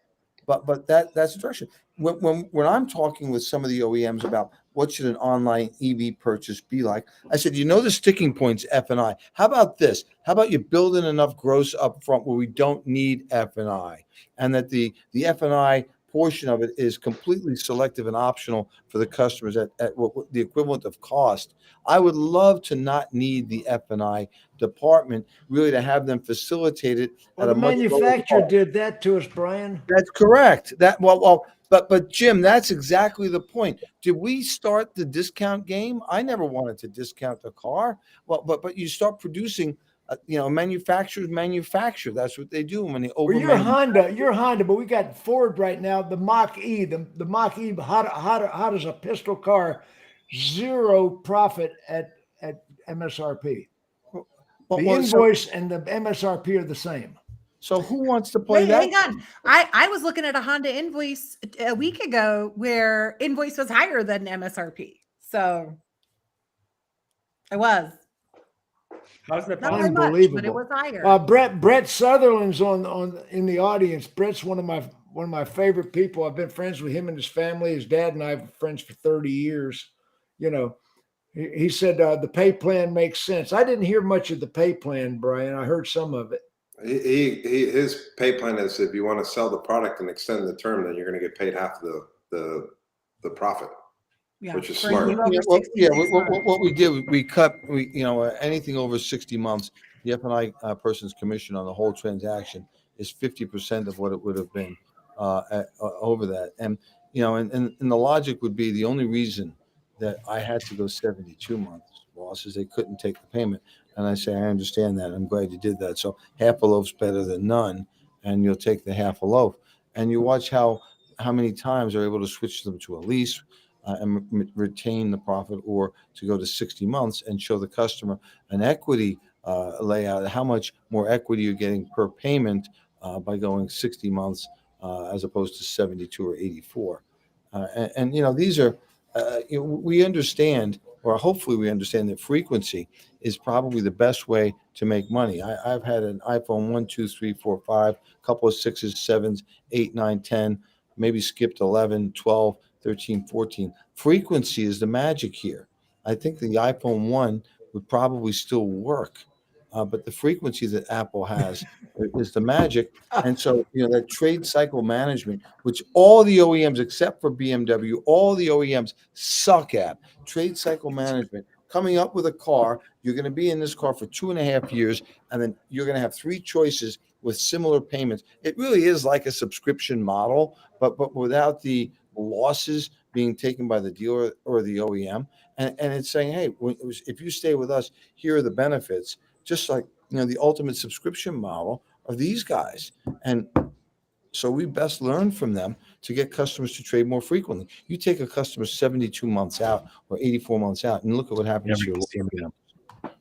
But that's the direction. When I'm talking with some of the OEMs about what should an online EV purchase be like, I said, the sticking points F&I. How about this? How about you build in enough gross up front where we don't need F&I, and that the F&I portion of it is completely selective and optional for the customers at what the equivalent of cost. I would love to not need the F&I department, really, to have them facilitated Well, at the a much lower manufacturer cost. did that to us, Brian. That's correct. But Jim, that's exactly the point. Did we start the discount game? I never wanted to discount the car. Well, but you start producing, manufacturers manufacture. That's what they do when they over. Well, you're Honda, but we got Ford right now. The Mach-E, the Mach-E. How does a pistol car zero profit at MSRP? The invoice and the MSRP are the same. So who wants to play Wait, that? hang on. I was looking at a Honda invoice a week ago where invoice was higher than MSRP. So I was. How's the Not by much, but it was higher. Brett Sutherland's on in the audience. Brett's one of my favorite people. I've been friends with him and his family. His dad and I have been friends for 30 years. He said the pay plan makes sense. I didn't hear much of the pay plan, Brian. I heard some of it. His pay plan is if you want to sell the product and extend the term, then you're going to get paid half the profit. Yeah, which is smart. What we did, we cut, anything over 60 months, the F&I person's commission on the whole transaction is 50% of what it would have been over that. And, and the logic would be the only reason that I had to go 72 months, boss, is they couldn't take the payment. And I say, I understand that. I'm glad you did that. So half a loaf's better than none, and you'll take the half a loaf. And you watch how many times they're able to switch them to a lease and retain the profit, or to go to 60 months and show the customer an equity layout, how much more equity you're getting per payment by going 60 months as opposed to 72 or 84. These are, we understand, or hopefully we understand, that frequency is probably the best way to make money. I've had an iPhone 1, 2, 3, 4, 5, a couple of 6s, 7s, 8, 9, 10, maybe skipped 11, 12, 13, 14. Frequency is the magic here. I think the iPhone 1 would probably still work, but the frequency that Apple has is the magic. And so, that trade cycle management, which all the OEMs except for BMW, all the OEMs suck at. Trade cycle management, coming up with a car, you're going to be in this car for 2.5 years, and then you're going to have 3 choices with similar payments. It really is like a subscription model, but without the losses being taken by the dealer or the OEM, and it's saying, hey, if you stay with us, here are the benefits. Just like the ultimate subscription model of these guys, and so we best learn from them to get customers to trade more frequently. You take a customer 72 months out or 84 months out, and look at what happens to your And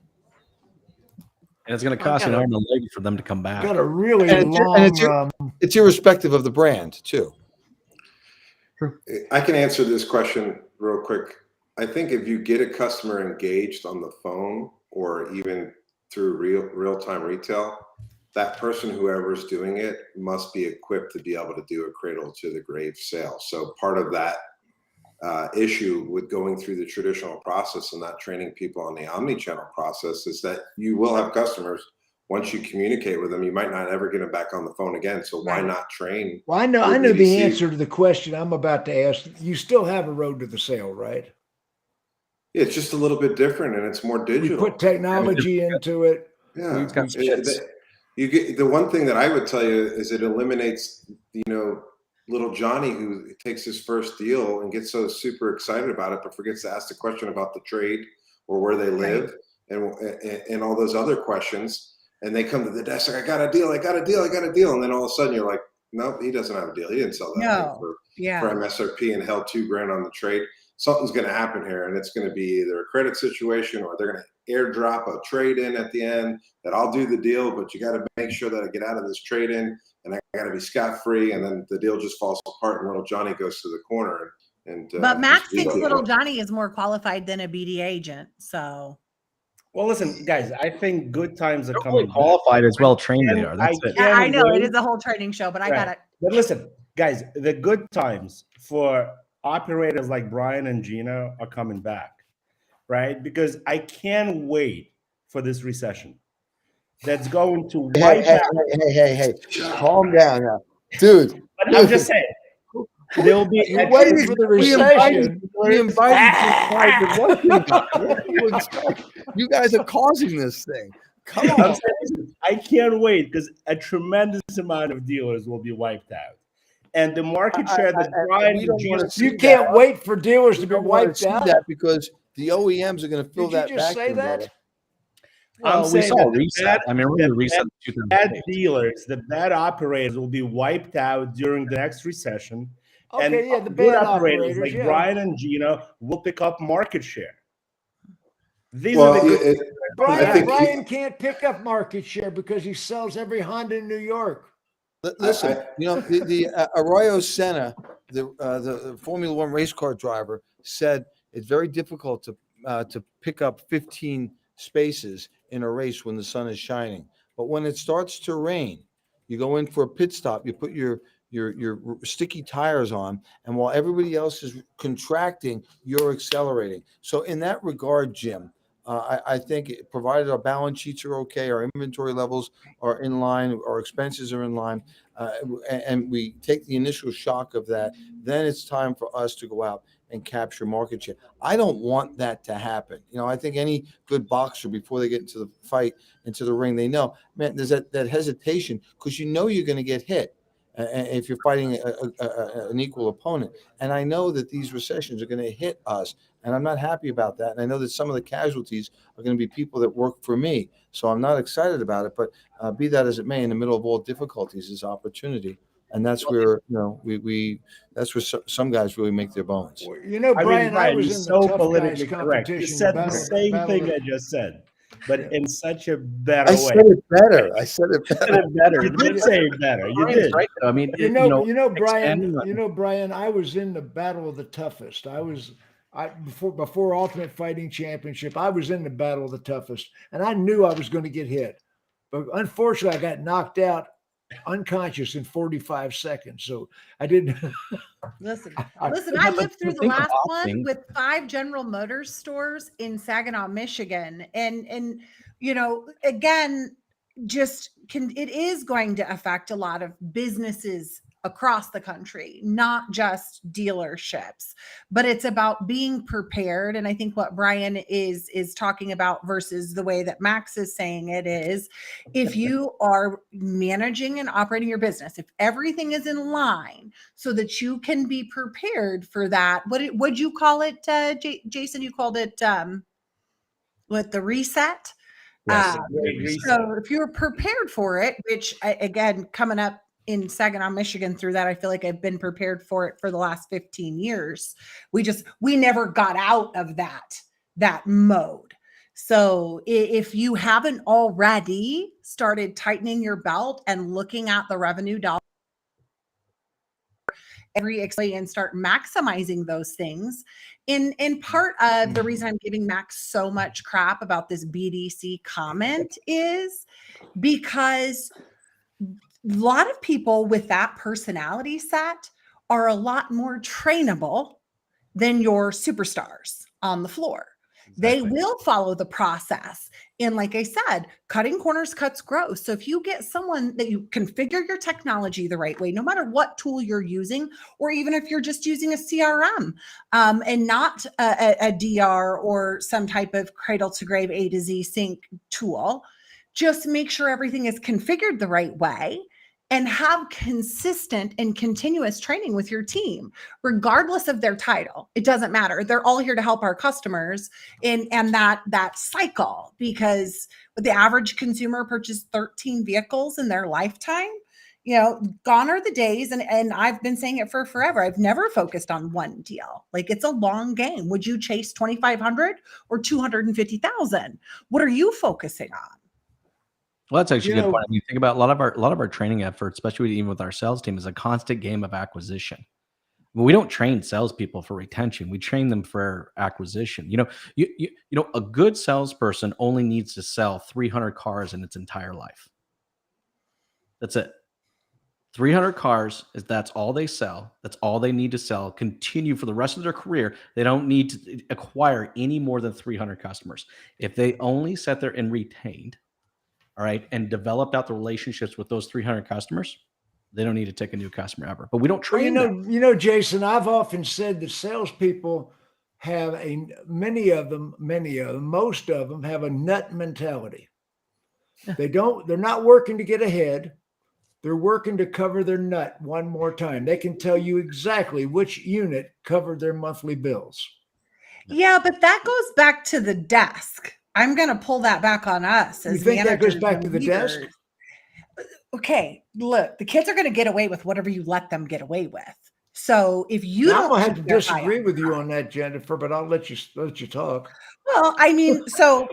it's going to cost you an arm and a leg for them to come back. Got a really and long. it's irrespective of the brand too. I can answer this question real quick. I think if you get a customer engaged on the phone or even through real-time retail, that person, whoever's doing it, must be equipped to be able to do a cradle to the grave sale. So part of that issue with going through the traditional process and not training people on the omni-channel process is that you will have customers, once you communicate with them, you might not ever get them back on the phone again. So why not train? Well, I know the answer to the question I'm about to ask. You still have a road to the sale, right? It's just a little bit different and it's more digital. We put technology into it. Yeah. You get the one thing that I would tell you is it eliminates, little Johnny who takes his first deal and gets so super excited about it, but forgets to ask the question about the trade or where they live and all those other questions. And they come to the desk like, I got a deal. And then all of a sudden you're like, nope, he doesn't have a deal. He didn't sell that thing for MSRP and held $2,000 on the trade. Something's going to happen here, and it's going to be either a credit situation or they're going to airdrop a trade in at the end that I'll do the deal, but you got to make sure that I get out of this trade in and I got to be scot-free. And then the deal just falls apart and little Johnny goes to the corner. But Max thinks little Johnny is more qualified than a BD agent. So. Well, listen, guys, I think good times are They're coming. qualified as well trained they are. That's it. I know it is a whole training show, but I got it. But listen, guys, the good times for operators like Brian and Geno are coming back, right? Because I can't wait for this recession that's going to wipe out. Hey, calm down now, dude. But I'm just saying, there'll be. You're waiting for the recession. We invited you. You guys are causing this thing. Come on. I can't wait because a tremendous amount of dealers will be wiped out. And the market share that Brian you can't wait for dealers to be wiped out. That because the OEMs are going to fill that. Did you just say that? Well, we saw a reset. I mean, we're reset. The bad dealers, the bad operators will be wiped out during the next recession. Okay, and the good bad operators like Brian and Geno will pick up market share. Brian can't pick up market share because he sells every Honda in New York. Listen, the Arroyo Senna, the Formula One race car driver, said it's very difficult to pick up 15 spaces in a race when the sun is shining. But when it starts to rain, you go in for a pit stop, you put your sticky tires on, and while everybody else is contracting, you're accelerating. So in that regard, Jim, I think provided our balance sheets are okay, our inventory levels are in line, our expenses are in line, and we take the initial shock of that, then it's time for us to go out and capture market share. I don't want that to happen. I think any good boxer, before they get into the fight, into the ring, they know, man, there's that hesitation because you're going to get hit if you're fighting an equal opponent. And I know that these recessions are going to hit us, and I'm not happy about that. And I know that some of the casualties are going to be people that work for me. So I'm not excited about it, but be that as it may, in the middle of all difficulties is opportunity. And that's where, that's where some guys really make their bones. Brian, I was in the tough guys competition. You said the same thing I just said, but in such a better way. I said it better. You did say it better. You did. Right. I mean, Brian, I was in the battle of the toughest. Before Ultimate Fighting Championship, I was in the battle of the toughest, and I knew I was going to get hit. But unfortunately, I got knocked out unconscious in 45 seconds. So I didn't. Listen, I lived through the last one with 5 General Motors stores in Saginaw, Michigan. And again, it is going to affect a lot of businesses across the country, not just dealerships, but it's about being prepared. And I think what Brian is talking about versus the way that Max is saying it is, if you are managing and operating your business, if everything is in line so that you can be prepared for that, what would you call it, Jason? You called it what, the reset? Yes. So if you're prepared for it, which again, coming up in Saginaw, Michigan through that, I feel like I've been prepared for it for the last 15 years. We never got out of that mode. So if you haven't already started tightening your belt and looking at the revenue dollar and start maximizing those things. In part of the reason I'm giving Max so much crap about this BDC comment is because a lot of people with that personality set are a lot more trainable than your superstars on the floor. They will follow the process. And like I said, cutting corners cuts growth. So if you get someone that you configure your technology the right way, no matter what tool you're using, or even if you're just using a CRM and not a DR or some type of cradle to grave A to Z sync tool, just make sure everything is configured the right way and have consistent and continuous training with your team, regardless of their title. It doesn't matter. They're all here to help our customers and that cycle, because the average consumer purchased 13 vehicles in their lifetime. Gone are the days, and I've been saying it for forever. I've never focused on one deal. Like, it's a long game. Would you chase 2,500 or 250,000? What are you focusing on? Well, that's actually a good point. I mean, think about a lot of our training efforts, especially even with our sales team, is a constant game of acquisition. We don't train salespeople for retention. We train them for acquisition. A good salesperson only needs to sell 300 cars in its entire life. That's it. 300 cars that's all they sell. That's all they need to sell. Continue for the rest of their career. They don't need to acquire any more than 300 customers. If they only sat there and retained, all right, and developed out the relationships with those 300 customers, they don't need to take a new customer ever. But we don't train them. Jason, I've often said that salespeople have most of them have a nut mentality. They're not working to get ahead. They're working to cover their nut one more time. They can tell you exactly which unit covered their monthly bills. Yeah, but that goes back to the desk. I'm going to pull that back on us. You think that goes back to the desk? Okay, look, the kids are going to get away with whatever you let them get away with. So if you don't, I'm going to have to disagree with you on that, Jennifer, but I'll let you talk. Well, I mean, so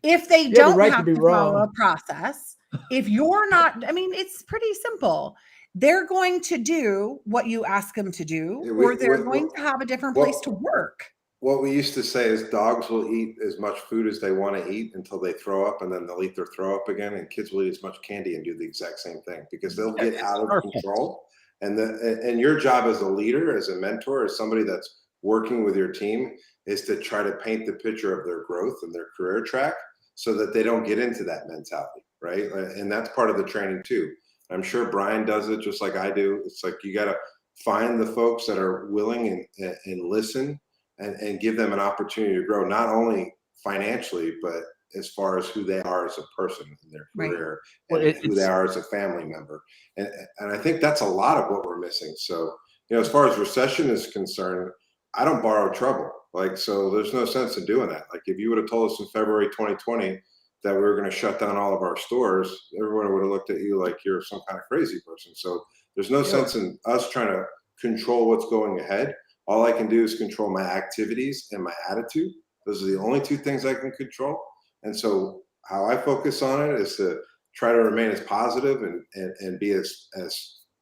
if they don't have to follow a process, if you're not, I mean, it's pretty simple. They're going to do what you ask them to do, or they're going to have a different place to work. What we used to say is dogs will eat as much food as they want to eat until they throw up, and then they'll eat their throw up again. And kids will eat as much candy and do the exact same thing because they'll get out of control. And your job as a leader, as a mentor, as somebody that's working with your team, is to try to paint the picture of their growth and their career track so that they don't get into that mentality, right? And that's part of the training too. I'm sure Brian does it just like I do. It's like you got to find the folks that are willing and listen. And give them an opportunity to grow, not only financially, but as far as who they are as a person in their career, and who they are as a family member. And I think that's a lot of what we're missing. So, as far as recession is concerned, I don't borrow trouble. So there's no sense in doing that. Like, if you would have told us in February 2020 that we were going to shut down all of our stores, everyone would have looked at you like you're some kind of crazy person. So there's no sense in us trying to control what's going ahead. All I can do is control my activities and my attitude. Those are the only two things I can control. And so how I focus on it is to try to remain as positive and be as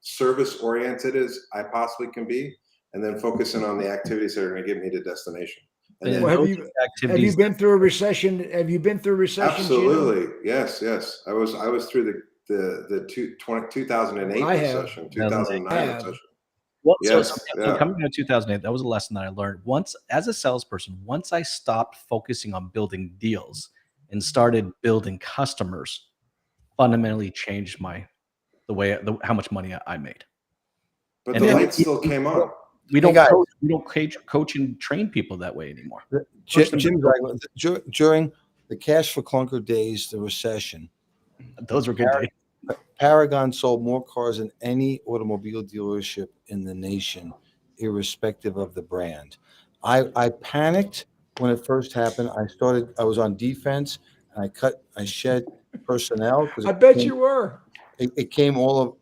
service oriented as I possibly can be, and then focusing on the activities that are going to get me to destination. And have you been through a recession? Have you been through a recession? Absolutely. Gino? Yes. I was through the 2008 recession, 2009 recession. Well, coming out of 2008, that was a lesson that I learned. As a salesperson, once I stopped focusing on building deals and started building customers, fundamentally changed how much money I made. But And the then light still came on. we don't guys. coach and train people that way anymore. Jim, during the cash for clunker days, the recession, Those were good days. Paragon sold more cars than any automobile dealership in the nation, irrespective of the brand. I panicked when it first happened. I was on defense, and I shed personnel I bet you were. it came all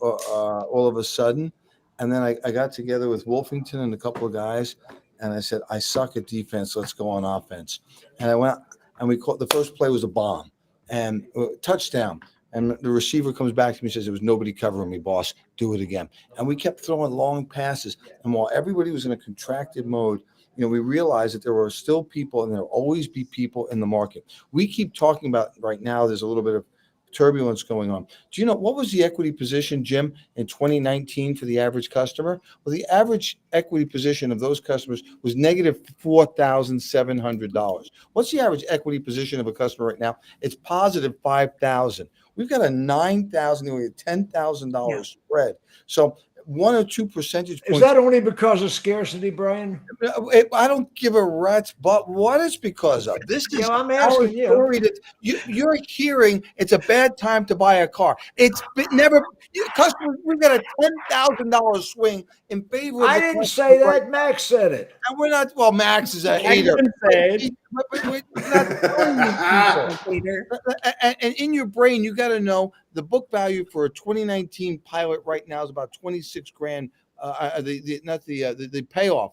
of a sudden. And then I got together with Wolfington and a couple of guys, and I said, I suck at defense. Let's go on offense. And I went, and we called, the first play was a bomb and touchdown. And the receiver comes back to me and says, there was nobody covering me, boss. Do it again. And we kept throwing long passes. And while everybody was in a contracted mode, we realized that there were still people, and there will always be people in the market. We keep talking about right now, there's a little bit of turbulence going on. Do you know what was the equity position, Jim, in 2019 for the average customer? Well, the average equity position of those customers was negative $4,700. What's the average equity position of a customer right now? It's positive $5,000. We've got a $9,000, $10,000 spread. So 1 or 2 percentage points. Is that only because of scarcity, Brian? I don't give a rat's butt what it's because of. This is I'm our asking you. story that you're hearing. It's a bad time to buy a car. It's never. Customers, we've got a $10,000 swing in favor of. I didn't say that. Max said it. And we're not. Well, Max is a I hater. didn't say it. We're not telling you people. And in your brain, you got to know the book value for a 2019 Pilot right now is about 26 grand. The payoff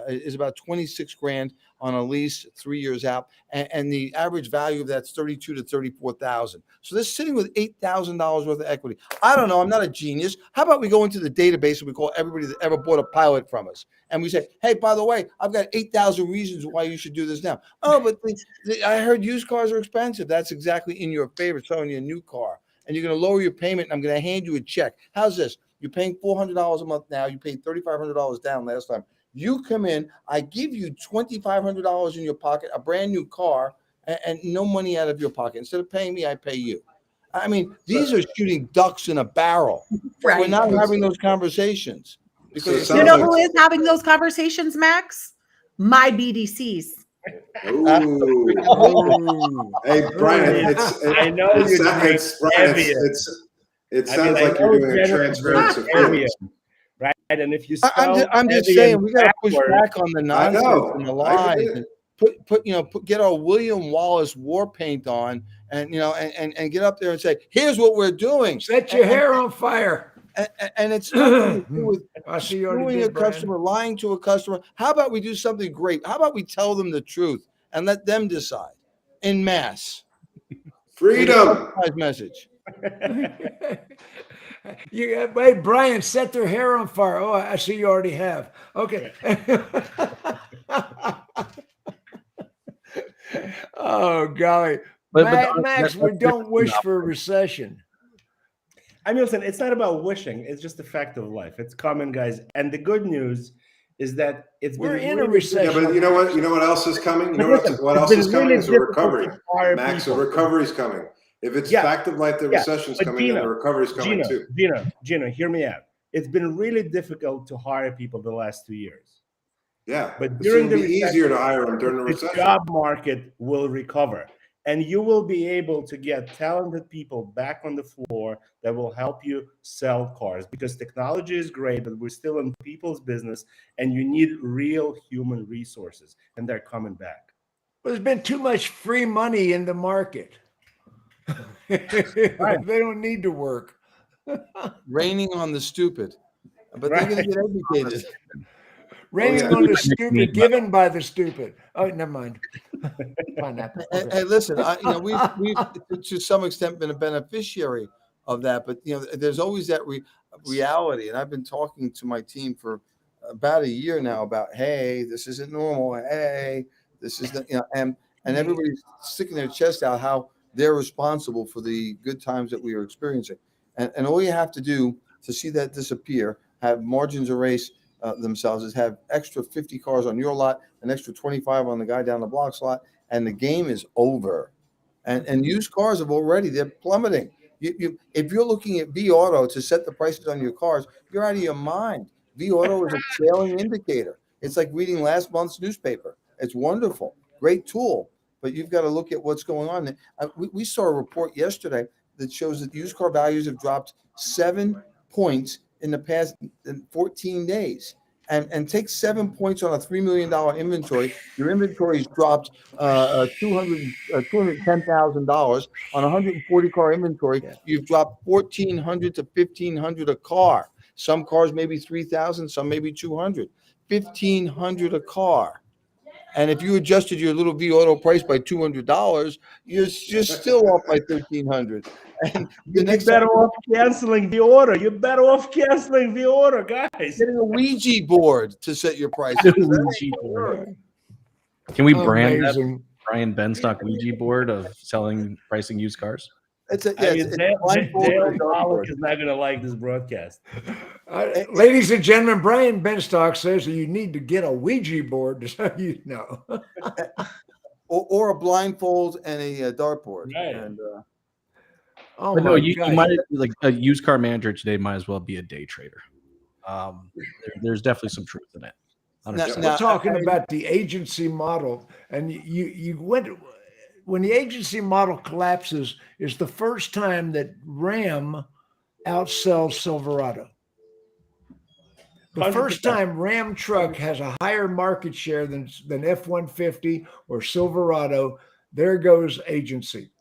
is about 26 grand on a lease 3 years out, and the average value of that's 32 to 34,000. So they're sitting with $8,000 worth of equity. I don't know. I'm not a genius. How about we go into the database and we call everybody that ever bought a Pilot from us, and we say, hey, by the way, I've got 8,000 reasons why you should do this now. Oh, but I heard used cars are expensive. That's exactly in your favor, selling you a new car, and you're going to lower your payment, and I'm going to hand you a check. How's this? You're paying $400 a month now. You paid $3,500 down last time. You come in, I give you $2,500 in your pocket, a brand new car, and no money out of your pocket. Instead of paying me, I pay you. I mean, these are shooting ducks in a barrel. Right. We're not having those conversations. Because You know who is having those conversations, Max? My BDCs. Ooh. Hey, Brian, I know you drink heavier. It sounds like you're doing a transference of feelings. Right, and if you I'm just saying we got to push back on the nonsense and the lies. And get our William Wallace war paint on, and and get up there and say, here's what we're doing. Set your hair on fire. And it's nothing to do with screwing a Brian. customer, lying to a customer. How about we do something great? How about we tell them the truth and let them decide in mass? Freedom. Message. Wait, Brian, set their hair on fire. Oh, I see you already have. Okay. Oh, golly. Max, we don't wish for a recession. I mean, listen, it's not about wishing. It's just a fact of life. It's common, guys. And the good news is that we're in a recession. Yeah, but you know what? You know what else is coming? You know what else is coming is a recovery. Max, a recovery is coming. If it's fact of life, the recession's coming, and the recovery's coming too. Geno, hear me out. It's been really difficult to hire people the last 2 years. Yeah, but during the recession, easier to hire them during the recession. The job market will recover, and you will be able to get talented people back on the floor that will help you sell cars, because technology is great, but we're still in people's business, and you need real human resources, and they're coming back. Well, there's been too much free money in the market. Right. They don't need to work. Raining on the stupid, but they're going to get educated. Raining on the stupid, given by the stupid. Oh, never mind. Pineapple. Okay. Hey, listen, we've to some extent been a beneficiary of that, but there's always that reality. And I've been talking to my team for about a year now about, hey, this isn't normal. Hey, this is and everybody's sticking their chest out how they're responsible for the good times that we are experiencing. And all you have to do to see that disappear, have margins erase themselves, is have extra 50 cars on your lot, an extra 25 on the guy down the block's lot, and the game is over. And used cars they're plummeting. If you're looking at V Auto to set the prices on your cars, you're out of your mind. V Auto is a trailing indicator. It's like reading last month's newspaper. It's wonderful, great tool, but you've got to look at what's going on. We saw a report yesterday that shows that used car values have dropped 7 points in the past 14 days. And take 7 points on a $3 million inventory. Your inventory's dropped $210,000 on a 140 car inventory. You've dropped $1,400 to $1,500 a car. Some cars maybe 3,000, some maybe 200. $1,500 a car. And if you adjusted your little V Auto price by $200, you're still off by $1,300. And the next better off canceling the order. You're better off canceling the order, guys. getting a Ouija board to set your price. Ouija board. Can we brand that Amazing. Brian Benstock Ouija board of pricing used cars? It's a, I yeah, mean, it's Dale blindfolded Pollock is not going to like this broadcast. Ladies and gentlemen, Brian Benstock says that you need to get a Ouija board so you know. or a blindfold and a dartboard. Right. And Oh But no, my you gosh. might like a used car manager today might as well be a day trader. There's definitely some truth in it. We're talking about the agency model, and you went when the agency model collapses is the first time that Ram outsells Silverado. The 100%. first time Ram truck has a higher market share than F-150 or Silverado. There goes agency.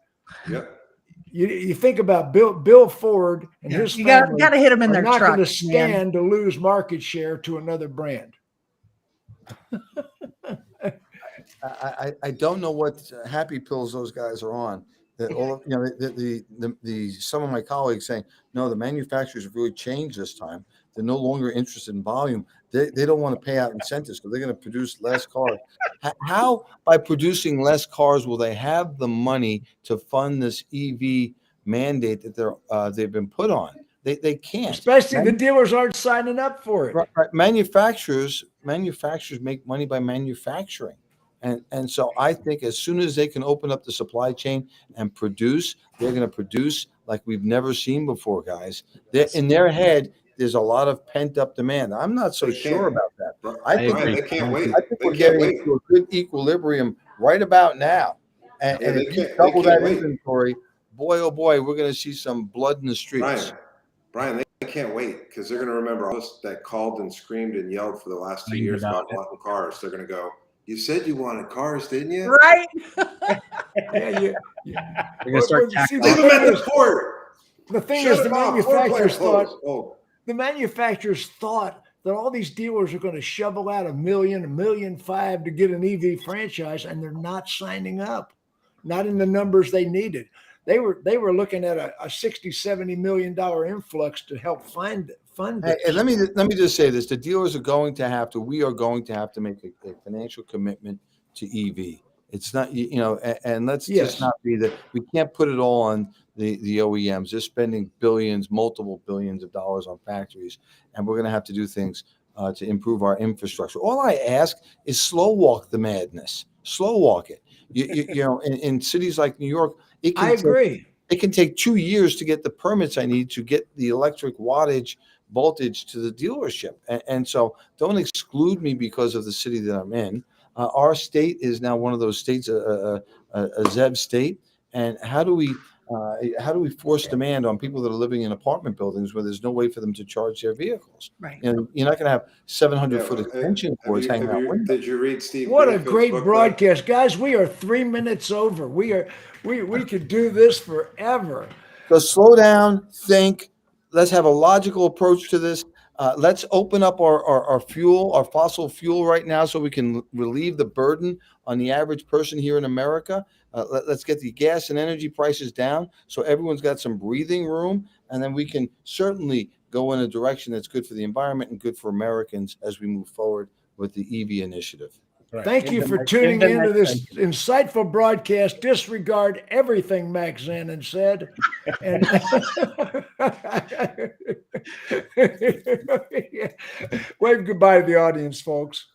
Yep. You think about Bill Ford and his You family got to hit them in are their not truck. going to stand to lose market share to another brand. I don't know what happy pills those guys are on. That all of, the some of my colleagues saying no, the manufacturers have really changed this time. They're no longer interested in volume. They don't want to pay out incentives because they're going to produce less cars. How by producing less cars will they have the money to fund this EV mandate that they've been put on? They can't. Especially the dealers aren't signing up for it. Right. Manufacturers make money by manufacturing. And so I think as soon as they can open up the supply chain and produce, they're going to produce like we've never seen before, guys. In their head, there's a lot of pent up demand. I'm not so sure about that. I think They can't wait. I think we're getting into a good equilibrium right about now. And if you double that inventory, boy, oh boy, we're going to see some blood in the streets. Brian, they can't wait because they're going to remember all this that called and screamed and yelled for the last 2 years about wanting cars. They're going to go, you said you wanted cars, didn't you? Right. Yeah, They're gonna start see, Leave them at the port. the thing Shut is, it off. the manufacturers thought that all these dealers are going to shovel out $1 million, $1.5 million to get an EV franchise, and they're not signing up, not in the numbers they needed. They were looking at a $60-70 million influx to help fund it. And let me just say this: the dealers are going to have to. We are going to have to make a financial commitment to EV. It's not, and let's just not be that. We can't put it all on the OEMs. They're spending billions, multiple billions of dollars on factories, and we're going to have to do things to improve our infrastructure. All I ask is slow walk the madness. Slow walk it. In cities like New York, I agree. It can take 2 years to get the permits I need to get the electric voltage to the dealership. And so don't exclude me because of the city that I'm in. Our state is now one of those states, a ZEV state. And how do we force demand on people that are living in apartment buildings where there's no way for them to charge their vehicles? Right. You're not going to have 700-foot extension cords hanging out windows. Did you read Steve? What a Greenfield's great book, broadcast, guys! We are 3 minutes over. We could do this forever. So slow down, think. Let's have a logical approach to this. Let's open up our fuel, our fossil fuel right now so we can relieve the burden on the average person here in America. Let's get the gas and energy prices down so everyone's got some breathing room. And then we can certainly go in a direction that's good for the environment and good for Americans as we move forward with the EV initiative. Right. Thank you for tuning into this insightful broadcast. Disregard everything Max Zanan said. And wave goodbye to the audience, folks.